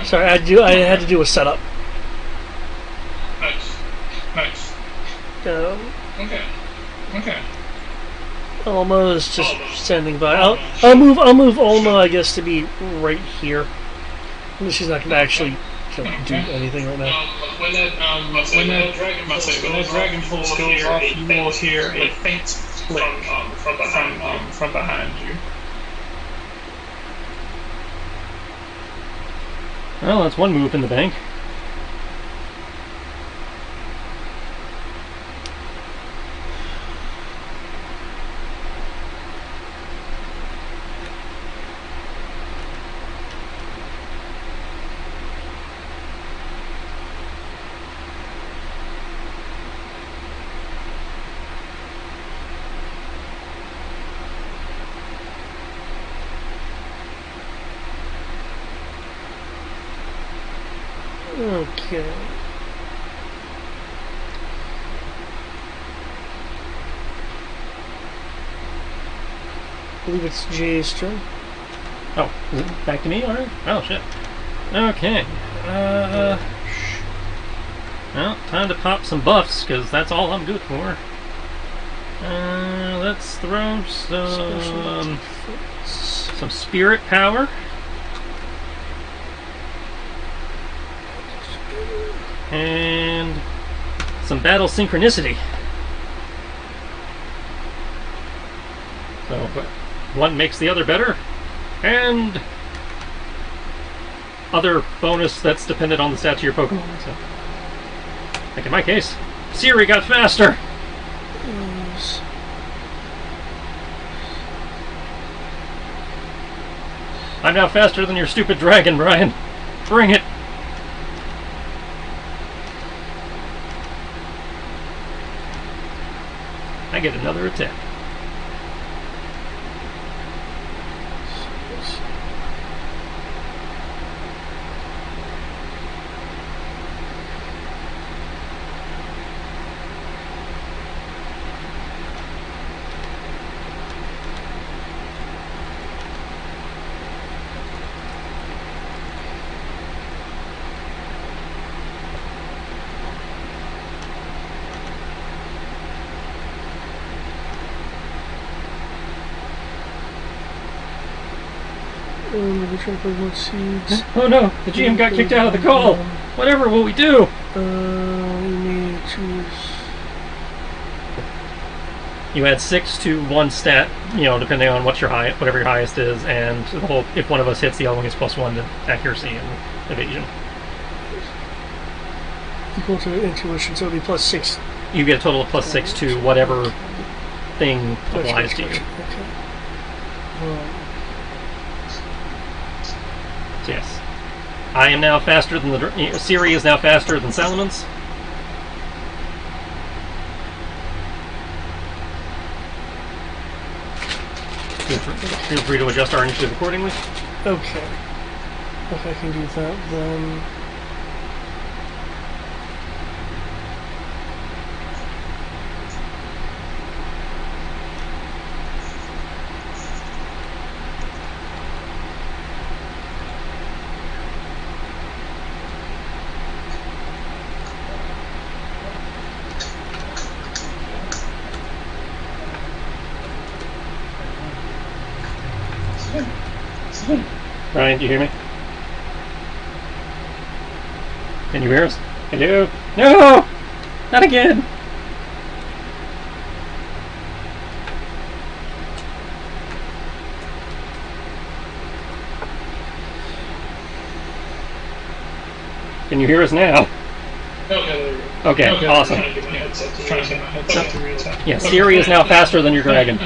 Sorry, I had to do a setup. Nice. Okay. Almost just standing by. I'll move Alma, I guess, to be right here. She's not going to actually do anything right now. When that dragon pulse goes off, you will hear a faint click from behind you. Well, that's one move in the bank. Okay. I believe it's Jay's turn. Oh, is it back to me already? Oh, shit. Okay. Well, time to pop some buffs, because that's all I'm good for. Let's throw some spirit power. And some battle synchronicity. So one makes the other better, and other bonus that's dependent on the stats of your Pokemon. So, like in my case, Siri got faster. I'm now faster than your stupid dragon, Brian. Bring it. I get another attack. Seeds. Oh no, the GM got kicked out of the call. Whatever will we do? We may choose. You add 6 to one stat, depending on whatever your highest is, and the whole, if one of us hits, the other one gets +1 to accuracy and evasion. Equal to intuition, so it'll be +6. You get a total of +6 to whatever thing applies to you. Okay. So yes, I am now faster than Siri is now faster than Salamence. Feel free to adjust our initiative accordingly. Okay. If I can do that, then. Ryan, do you hear me? Can you hear us? Hello? No! Not again! Can you hear us now? Okay, awesome. Trying to get my headset to reattach. Yeah, Siri is now faster than your dragon.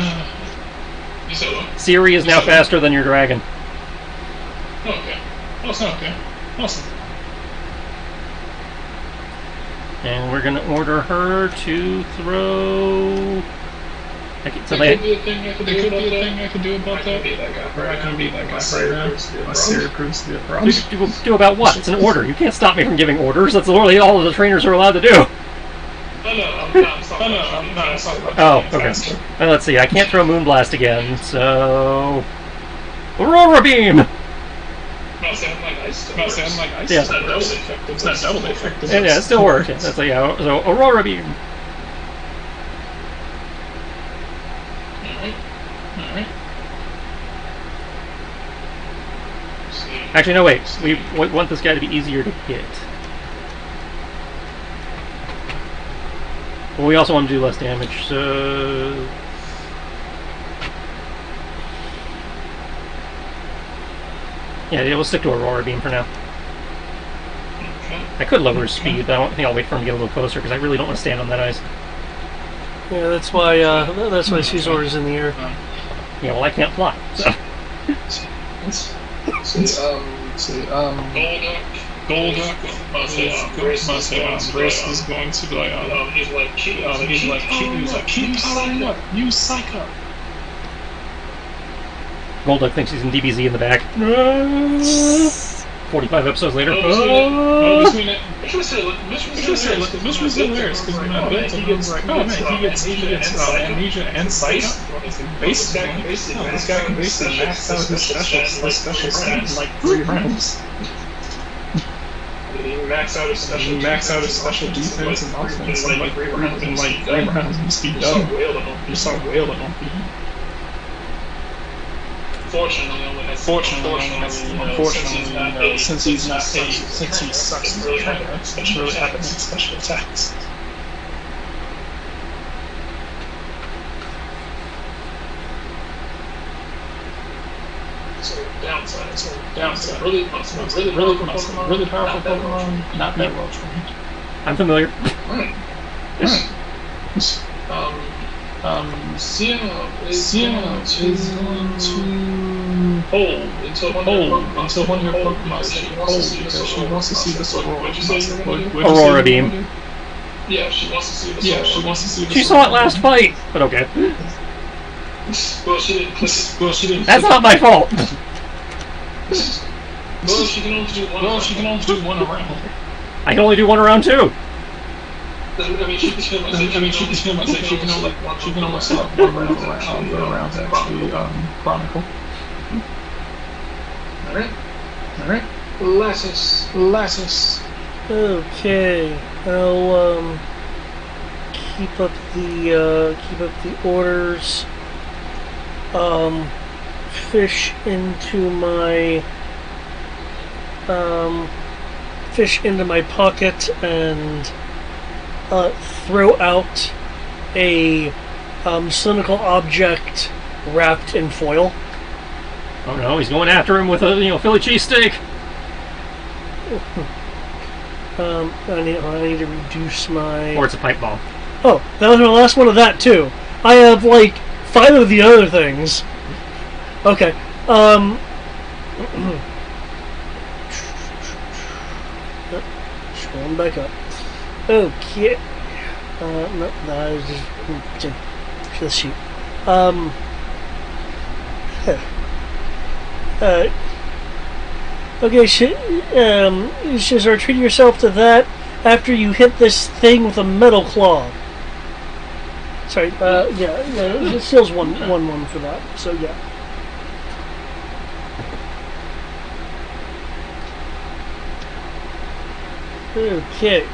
You said what? Siri is now faster than your dragon. Okay. Okay. Awesome. And we're gonna order her to throw. Okay, so There could be a thing I could do about that. I can be that guy right now. My Siri proves to be a problem. do about what? It's an order. You can't stop me from giving orders. That's literally all the trainers are allowed to do. I'm not talking about Oh, okay. Well, let's see. I can't throw Moonblast again, so Aurora Beam. Not saying like ice. Yeah. It's not double effective. Yeah, it still works. That's so Aurora Beam. Alright. Actually, no, wait. We want this guy to be easier to hit. But we also want to do less damage, so... Yeah, we'll stick to Aurora Beam for now. I could lower his speed, but I think I'll wait for him to get a little closer, because I really don't want to stand on that ice. Yeah, that's why Caesar is in the air. Yeah, well, I can't fly, so... Golduck Brace is going to be he's like keep powering up, use Psycho. Golduck thinks he's in DBZ in the back. 45 episodes later. Mitch was hilarious because when I built him, I was like, oh man, he gets amnesia and Psycho. This guy can basically max out his special stat in like 3 rounds. He max out his special defense and offense in like 3 rounds. Just be done. Just start wailing on people. Fortunately, since he sucks, it's really happening in special attacks. Downside. Really powerful Pokemon, not that well trained. I'm familiar. Sienna is going to hold until one of her Pokemon says hold because she wants to see this Aurora Beam. Yeah, she wants to see this. She saw it last fight, but okay. Well, she didn't. That's not my fault. Well, she can only do one around. I can only do one around too. I mean, she can only select one around to actually chronicle. Alright. Lassus. Okay, I'll keep up the orders. Fish into my pocket and throw out a cylindrical object wrapped in foil. Oh no, he's going after him with a Philly cheesesteak. I need to reduce my... Or it's a pipe bomb. Oh, that was my last one of that too. I have like 5 of the other things. Okay. Scrolling back up. Okay. No, that is just the sheet. Okay, Shizar, treat yourself to that after you hit this thing with a metal claw. Sorry, yeah, it steals one for that, so yeah. Okay.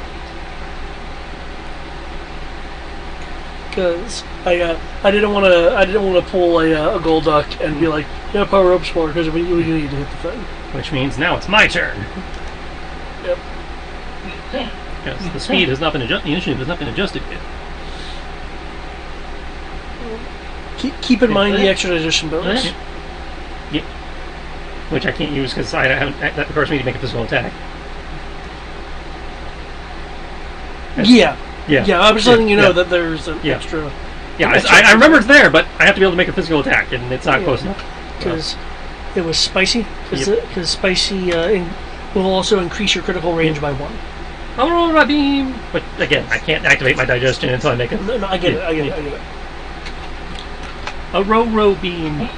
because I didn't want to pull a gold duck and be like, yeah, power up score because we need to hit the thing. Which means now it's my turn. Yep. Yes, the speed has not been adjusted. The initiative has not been adjusted yet. Keep in mind the extradition bonus. Yeah. Which I can't use because that requires me to make a physical attack. Yeah. Yeah. I was letting you know that there's an extra. Yeah, I remember it's there, but I have to be able to make a physical attack, and it's not close enough. Because it was spicy. Because spicy will also increase your critical range by 1. I'll roll my beam! But again, I can't activate my digestion until I make it. No, I get it. I get it. A row beam.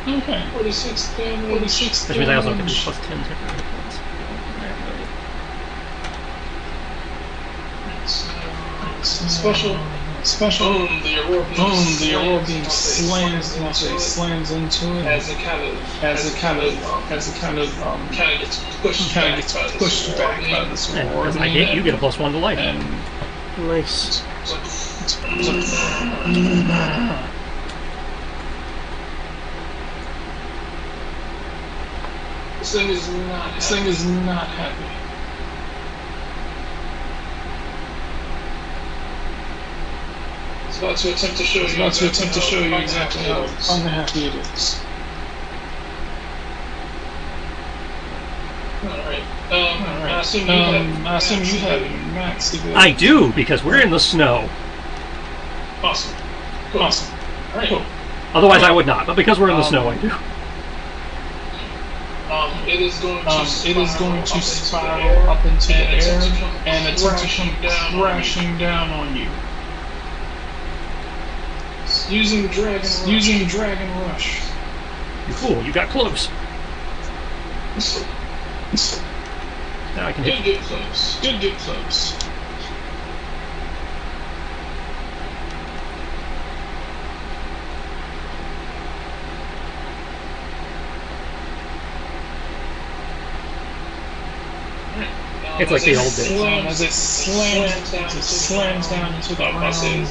Okay. 46 damage. Which means I also get this plus 10 temporary hit points. Special. Boom! The aurora beam slams into it as it kind of gets pushed back by this aurora beam. As I hit, you get a +1 to life. Nice. This thing is not happy. It's about to attempt to show you exactly how unhappy it is. Alright. I assume you have max ability. I do, because we're in the snow. Awesome. Alright. Cool. Otherwise I would not, but because we're in the snow, I do. It is going to spiral up into the air and attempt to come crashing down on you. Using Dragon Rush. You fool, you got close. Now I can hit you. Get close. It's like the old days. As it slams down into the ground, it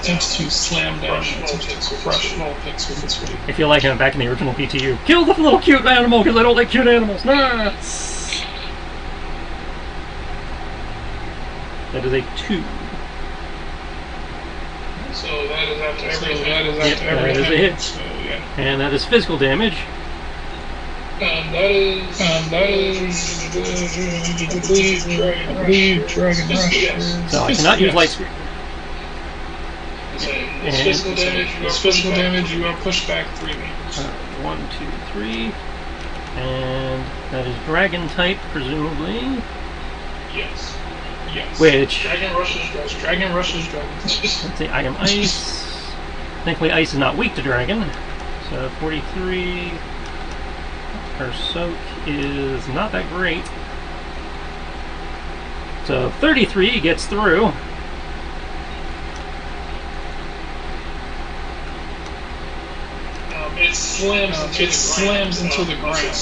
attempts to slam down and attempts to crush small picks with its weight. I feel like I'm back in the original PTU. Kill the little cute animal because I don't like cute animals. Nah. That is a 2. So that is after every that is a hit. So, yeah. And that is physical damage. That is I believe Dragon Rush. So I cannot use Light Screen. Physical damage, you are pushed back 3 meters. 1, 2, 3. And that is Dragon type, presumably. Yes. Which... Dragon rushes dragon. Let's see, I am Ice. Thankfully Ice is not weak to Dragon. So 43... Her soak is not that great. So 33 gets through. It slams into the ground.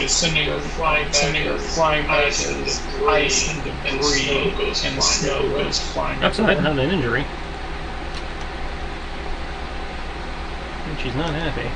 Sending her flying back as ice and debris and snow goes flying. That's not an injury. And she's not happy.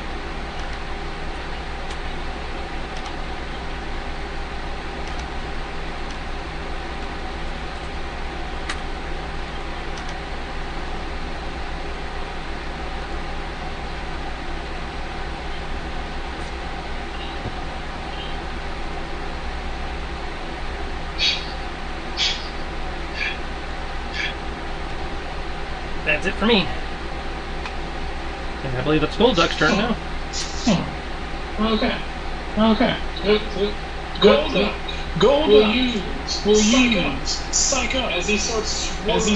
That's it for me. And I believe it's Gold Duck's turn now. Okay. Gold Duck will use Psych Up as he starts swirling,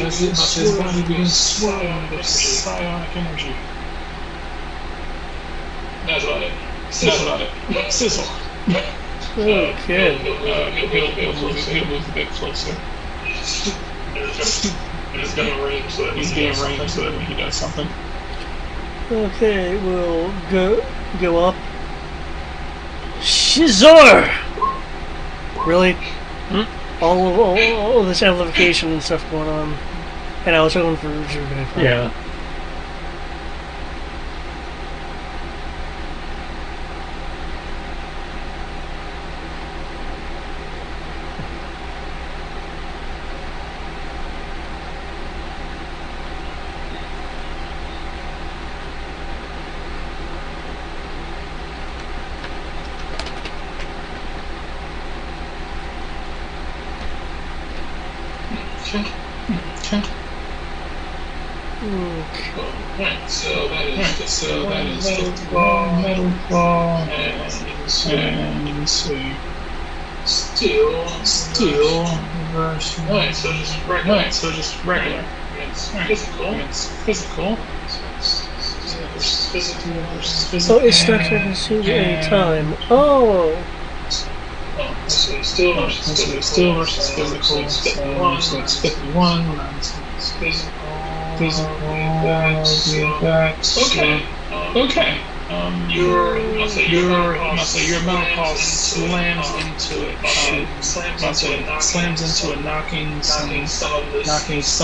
as his body begins swirling with psionic energy. That's about it. Sizzle. Okay. He'll move a bit closer. He's getting range so that he does something. Okay, we'll go up. Shizor! Really? All this amplification and stuff going on. And I was hoping for Jurgen. Yeah. Right, so that is 51 metal claw, and see, steel version. Right, so just regular. It's physical. Oh, it's stuck at the same time. Oh! So steel versus physical. So it's 51. Physical. Okay. Your metal claw slams into it. Slams into it, knocking some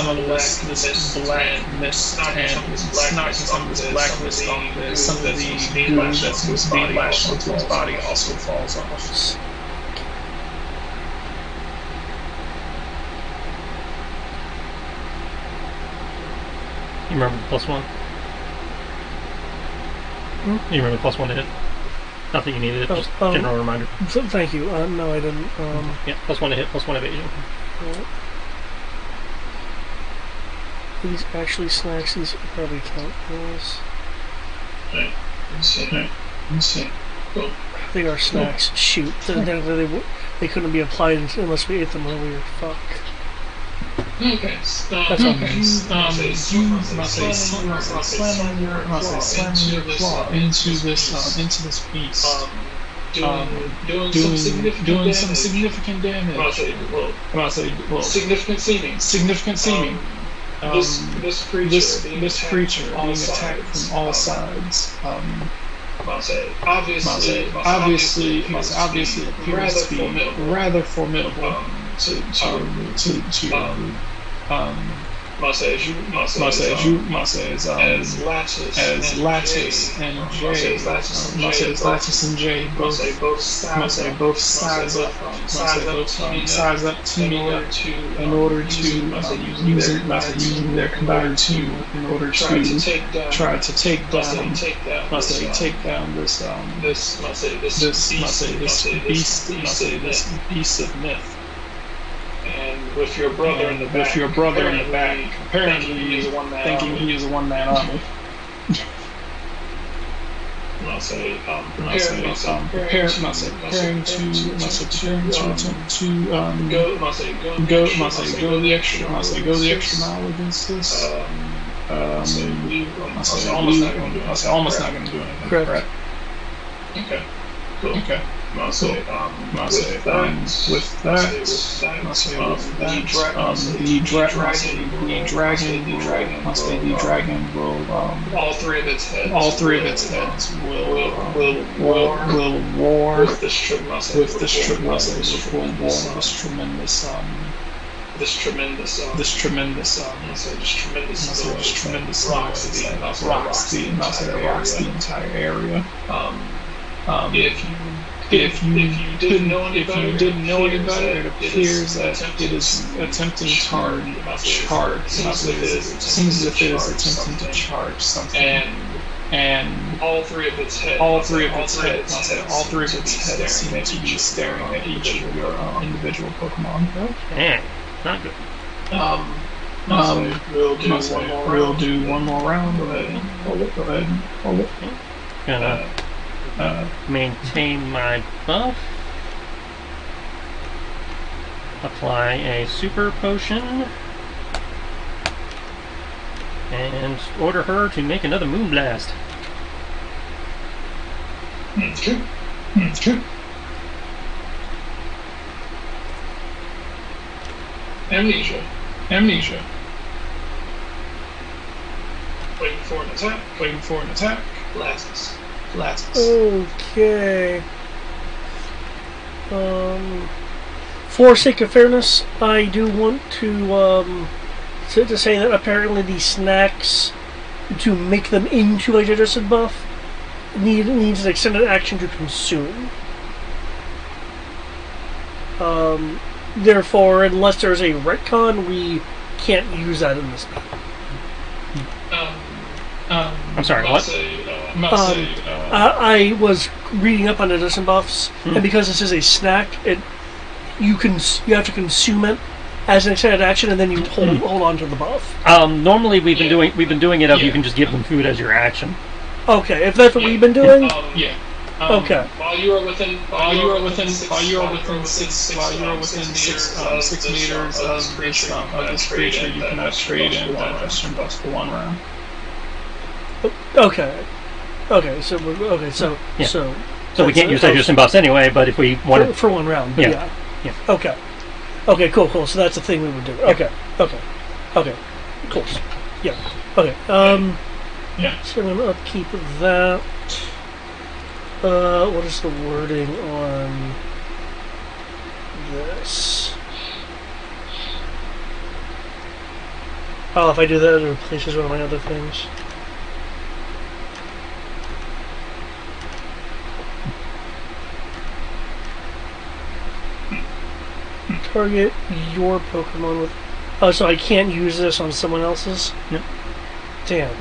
of this black mist and knocking some of this black mist off there. Some of the goo that's supposed to be lashed onto his body also falls off. You remember the +1? You remember the +1 to hit? Not that you needed it, just general reminder. Thank you. No, I didn't. Yeah, +1 to hit, +1 evasion. These actually snacks, these probably count as. Right. Let's see. Cool. They are snacks. Shoot. They couldn't be applied unless we ate them earlier. Fuck. Okay. That's okay. Slamming your claw into this beast. Doing some significant damage. Significant seeming. This creature being attacked from all sides. Obviously appears to be rather formidable. As Lattice and Jay both size up teaming up in order to using their combined two in order to try to take down this beast of myth. And with your brother in the back, apparently thinking he is a one-man army. Preparing to go the extra mile against this. Almost not going to do anything. Correct. Okay. Cool. Okay. The dragon will all three of its heads will war with this tremendous rocks the entire area. If you didn't know any better, it appears that it is attempting to charge. Seems as if it is attempting to charge something. And all three of its heads seem to be staring at each of your individual Pokemon. Man, not good. We'll do one more round. Go ahead. Hold it. Gonna maintain my buff. Apply a super potion. And order her to make another Moonblast. That's true. Amnesia. Waiting for an attack. Waiting for an attack. Lasts. Okay. For sake of fairness, I do want to say that apparently the snacks, to make them into a digestion buff, needs an extended action to consume. Therefore, unless there's a retcon, we can't use that in this game. I'm sorry, what? I was reading up on digestion buffs, and because this is a snack, you have to consume it as an extended action, and then you hold on to the buff. Normally we've been doing it of you can just give them food as your action. Okay, if that's what we've been doing. Okay. While you are within 6 meters of this creature, you cannot trade in digestion buffs for 1 round. Okay. So we can't use digestion buffs anyway. But if we want for 1 round, but yeah. Okay. Cool. So that's the thing we would do. Okay. Cool. Yeah. Okay. So I'm gonna upkeep that. What is the wording on this? Oh, if I do that, it replaces one of my other things. Target your Pokemon with... Oh, so I can't use this on someone else's? Yep. Damn.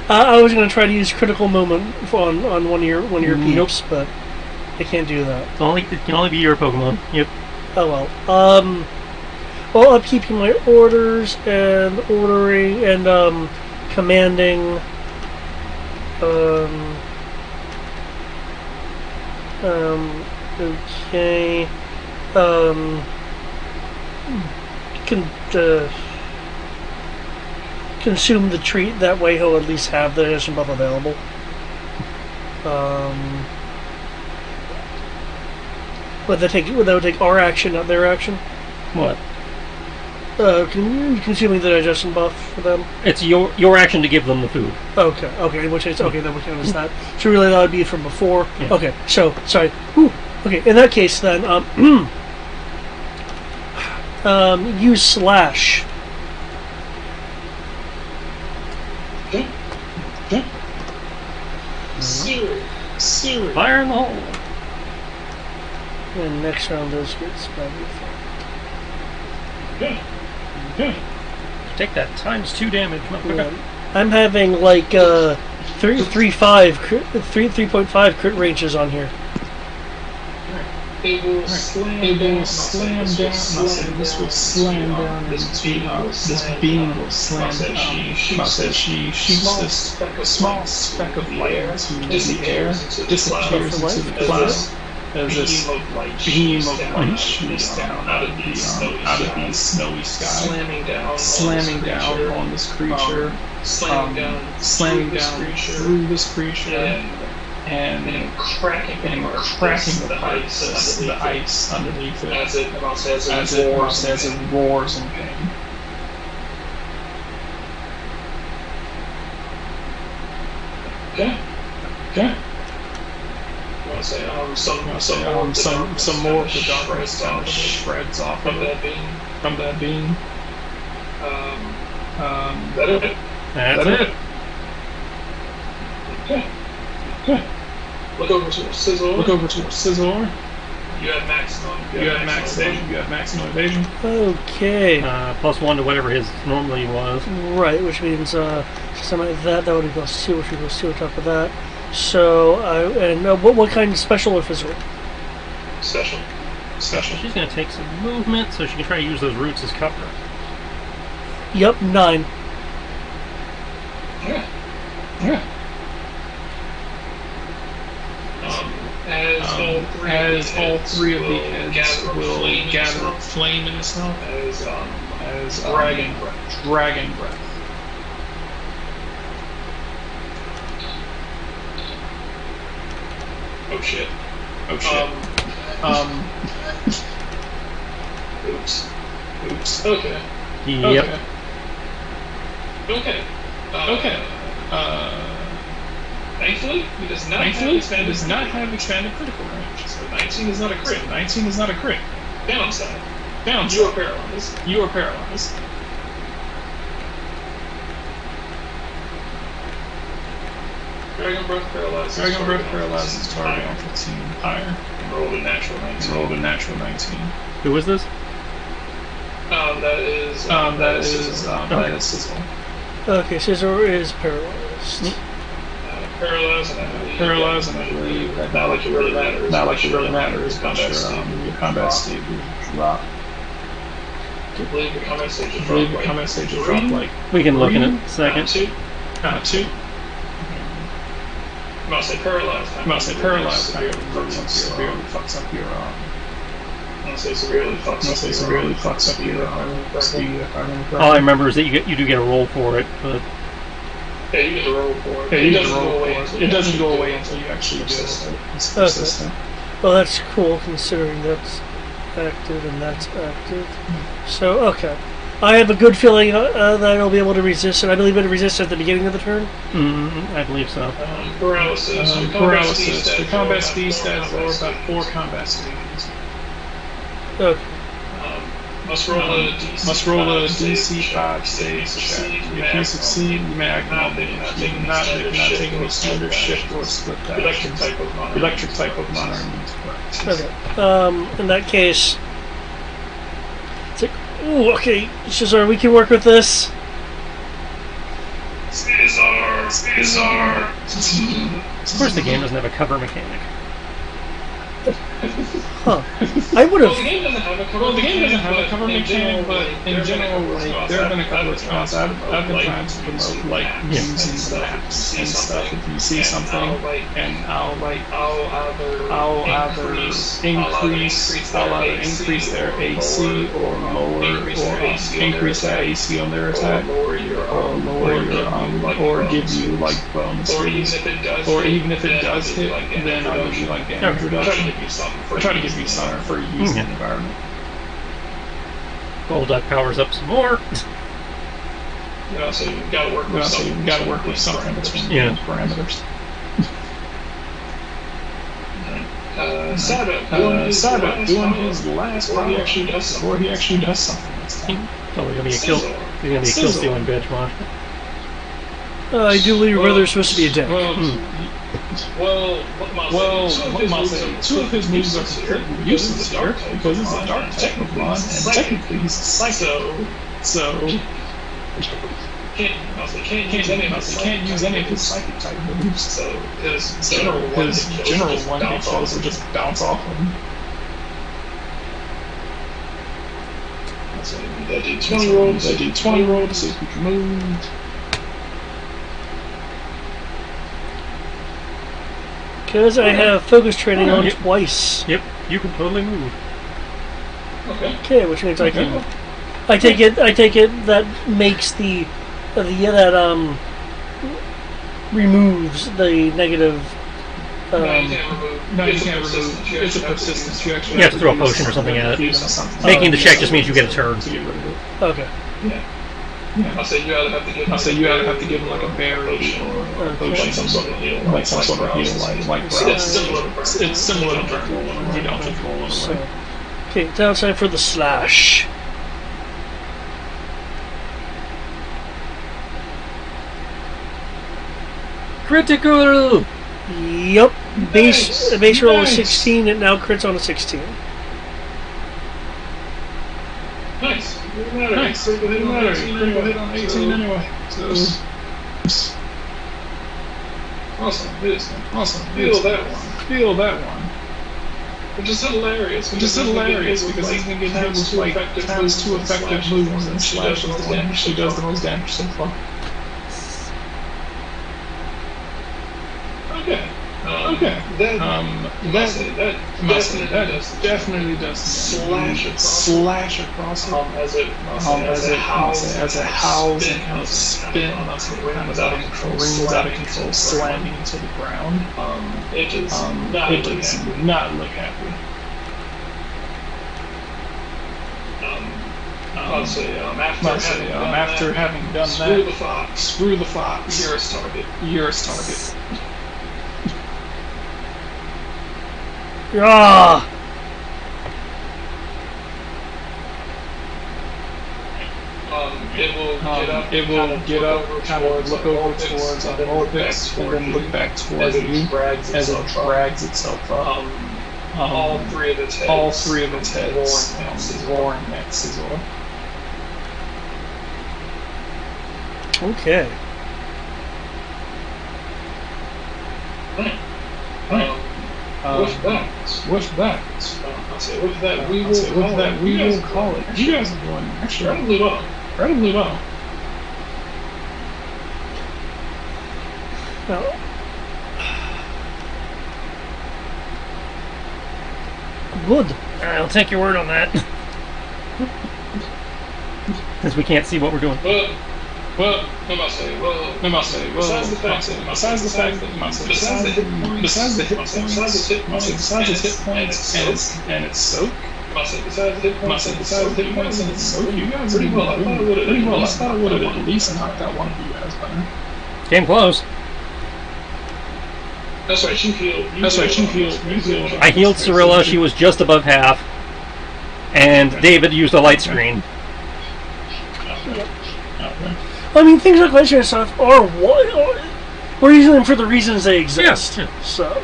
I was going to try to use Critical Moment on one of your peeps, but I can't do that. It can only be your Pokemon. Yep. Oh well. Well, upkeeping my orders and ordering and commanding. Okay. Consume the treat. That way, he'll at least have the digestion buff available. Would that would take our action, not their action? What? Consuming the digestion buff for them. It's your action to give them the food. Okay. In which case, then we count as that. So really, that would be from before. Yeah. Okay. So sorry. Whew. Okay. In that case, then, use slash. Okay. Siri. Fire in the hole. And next round, those get spread. Okay. Take that ×2 damage, motherfucker. I'm having like 3.5 crit ranges on here. It will slam down. This will slam down. This beam will slam down. She shoots this small speck of light into the air, disappears into the clouds as this beam of light shoots down out of the snowy sky, slamming down on this creature, slamming down through this creature. And cracking the ice underneath it as it roars in pain. Okay. Say some more of the darkness kind of shreds off from that beam. That's it. Okay. Look over to a Scizor. You have maximum evasion. Okay. +1 to whatever his normally was. Right, which means something like that would equal +2, which equals 2 on top of that. So, what kind of special or physical? Special. She's going to take some movement so she can try to use those roots as cover. Yep, 9. Yeah. As all three of the heads will gather flame in itself as dragon breath. Oh shit. Oops. Okay. Yep. Okay. Thankfully, he does not have expanded critical range. So 19 is not a crit. 19 is not a crit. Downside. You are paralyzed. Dragon Breath paralyzes target on 15 higher. And rolled a natural 19. Who was this? That is Sizzle. Okay, Scissor is paralyzed. Paralyzed, and I believe that not like it really matters, but your combat state will drop. I believe your combat state will drop like. We can look in a second. Two. I'm gonna say paralyzed. Severely fucks up your. I'm gonna say severely fucks up your speed. If I remember correctly. All I remember is that you do get a roll for it, but. Yeah, you get to roll for it. It doesn't go away until you actually do it. It's persistent. Well, that's cool considering that's active and that's active. So, okay. I have a good feeling that I'll be able to resist it. I believe it resists at the beginning of the turn. I believe so. Paralysis. Your combat speed stats lower by 4 combat stages. Okay. Must roll a DC 5 save check. If you succeed, you may acknowledge you not take any standard shift or split that. Electric type Pokemon are immune to paralysis. Okay. In that case, it's like, ooh, okay, Shazar, we can work with this. Scizor. Of course, the game doesn't have a cover mechanic. Huh. I would have. The game doesn't have a cover mechanic, but in general, like, there have been a couple of times I've been trying to promote like using maps and stuff. If you see something, and I'll either increase their AC or lower, or increase their AC on their attack, or lower your or give you like bonuses, or even if it does hit, then I'll give you like damage reduction. I try to give you something for use in the environment. Golduck powers up some more. So you've got to work with something between parameters. Sabat doing his last power before he actually does something this time. Oh, we're gonna be a kill. He's gonna be a kill stealing bitch, watch. I do believe your brother's supposed to be a dick. Well, two of his moves are completely useless here because he's a dark type Pokemon, and technically he's a Psycho. So can't use any of his Psychic type moves. So his general one hit kills will just bounce off him. So that did 20 roll to see if we can move. Because I have focus training on twice. Yep, you can totally move. Okay, which means I can. I take it that makes removes the negative. No, you can't remove. It's a persistence. You actually have to throw a potion or something at it. Making the check just means you get a turn. Okay. Yeah. I'll say you either have to give him like a berry or a potion, some sort of heal, like it's similar to burn. You don't just roll it away. Okay, downside for the slash. Critical. Yup. Base roll is 16. It now crits on a 16. Nice. Critical hit on 18 anyway. So awesome. Feel that one. Which is hilarious because he's gonna get hit with like times 2 effective moves, and Slash is the one who actually does the most damage so far. Okay. That definitely does slash across it as it howls and kind of spins, kind of out of control, slamming into the ground. It does not look happy. after having done that, screw the fox. You're his target. Ah! It will get up, kind of look over towards Vulpix, and then look back towards you as it drags itself up. All three of its heads, roaring at Scizor. Okay. With that, we will call it. You guys are doing actually incredibly well. Now, good. I'll take your word on that. Because we can't see what we're doing. Well, besides the fact that besides the hit points and its soak, you guys are pretty well. I thought I would have at least knocked out one of you guys by now. Came close. That's right, you healed. I healed Cirilla, she was just above half. And David used a light screen. I mean, things like that and stuff are what we're using them for the reasons they exist. Yeah. So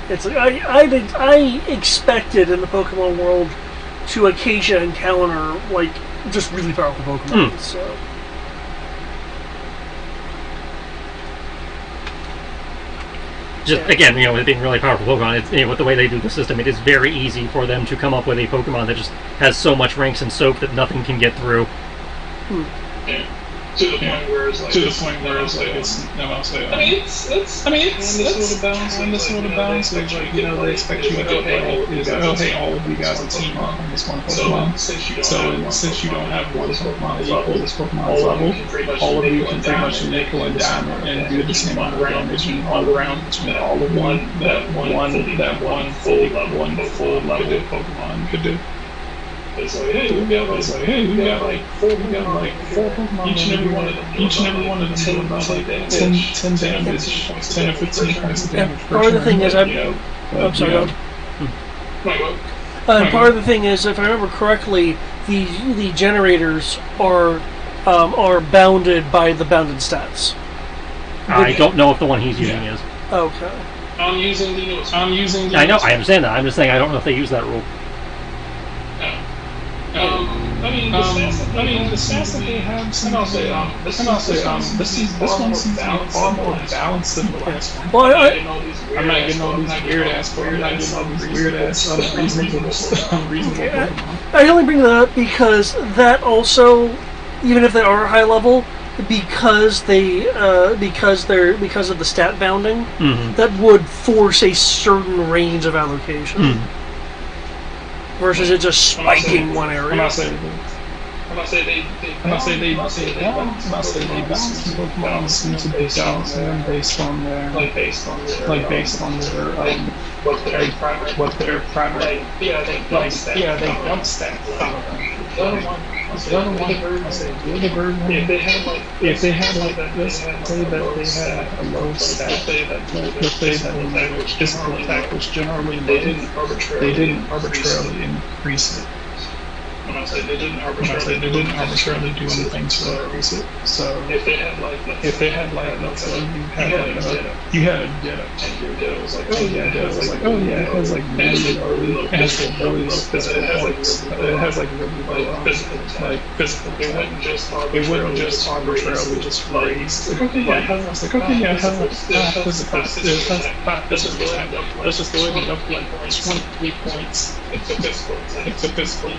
it's I expected in the Pokemon world to occasionally encounter like just really powerful Pokemon. So. Just again, with it being really powerful Pokemon, it's, with the way they do the system, it is very easy for them to come up with a Pokemon that just has so much ranks and soak that nothing can get through. Yeah. To the point where it's like it's kind of sort of balanced. Like, they expect you to go, hey, all of you guys will team up on this one Pokemon. So since you don't have one Pokemon that equals this Pokemon's level, all of you can pretty much nickel and dime it and do the same amount of damage all around between all of one full level Pokemon could do. It's like, hey, we got like four Pokemon. Each and every one of them do about like 10 damage, 10 or 15 points of damage. Part of the thing is, I'm sorry. Part of the thing is, if I remember correctly, the generators are bounded by the bounded stats. I don't know if the one he's using is. Okay. I'm using the. I know. I understand that. I'm just saying I don't know if they use that rule. The stats that they have, and I'll say, this one seems to be far more balanced than the last one. Well, I'm not getting all these weird ass unreasonable Pokemon. I only bring that up because that also, even if they are high level, because of the stat bounding, that would force a certain range of allocation. Versus it just spiking one area. I'm not saying they balance. Pokemon seem to be balancing based on their what their primary they dump stats. The other one, if they had like this, say that they had a low stat, let's say that they had physical attack, which generally they didn't arbitrarily increase it. When I say they didn't arbitrarily do anything to increase it. So if they had like let's say you had a Ditto, and your Ditto was like, it has like really low physical, it has like really low physical. It wouldn't just arbitrarily just raise. It has physical. It has 5 physical. Let's just go ahead and dump like 23 points. It's a physical.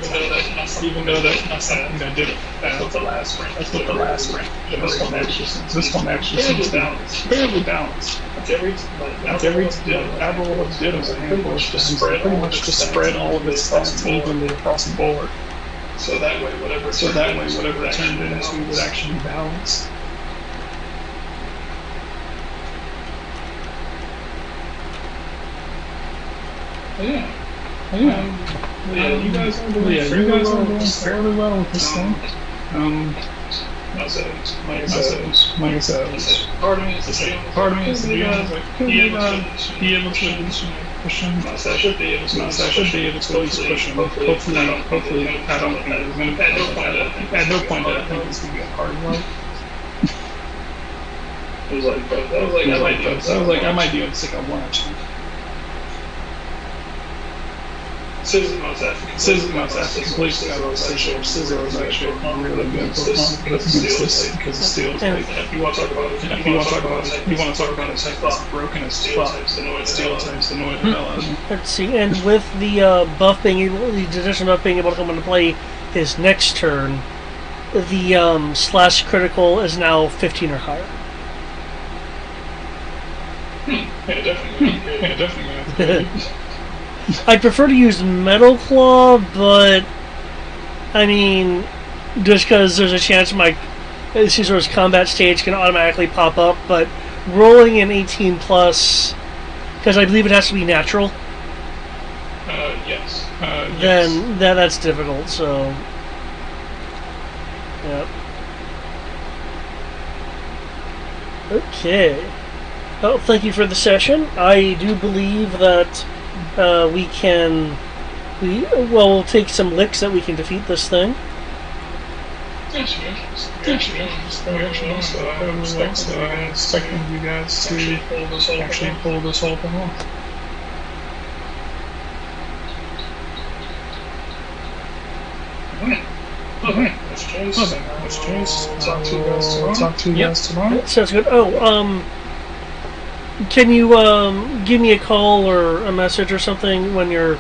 Even though that's not something that did it. That's what the last rank. This one actually seems fairly balanced. Every battle of Dittos, a handful pretty much just spread all of its stats evenly across the board. So that way, whatever it turned into would actually be balanced. Yeah. You guys are doing fairly well with this thing. Like I said, part of me is to be honest, like, be able to at least push him. I should be able to at least push him. Hopefully, I don't think there's going to be at no point that I think it's going to be a hard one. I might be able to stick out one or two. Scissors most completely Scissor is actually a really good Pokemon against this because it's steel type. If you want to talk about a type that's broken as fuck, steel types annoy the hell out of me. Let's see, and with the buff being able, the additional buff being able to come into play his next turn, the slash critical is now 15 or higher. Yeah, definitely. I'd prefer to use Metal Claw, but I mean, just because there's a chance my Caesar's combat stage can automatically pop up, but rolling an 18 plus, because I believe it has to be natural. Yes. Then that's difficult. So, yep. Okay. Well, thank you for the session. I do believe that we'll take some licks that we can defeat this thing. I'm expecting you guys to actually pull this whole thing off. Let's chase. Talk to you guys tomorrow. Sounds good. Can you give me a call or a message or something when you're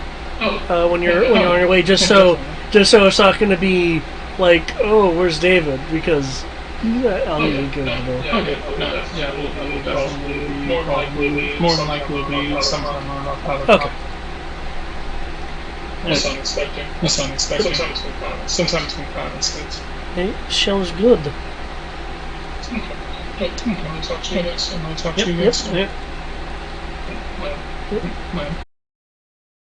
on your way, just so it's not going to be like, oh, where's David? Because I'll need to go there. We'll definitely be more than likely will be sometime around. Okay. Just unexpected. Sometimes we find mistakes. Hey, sounds good. I'll talk to you guys. Yep. Bye.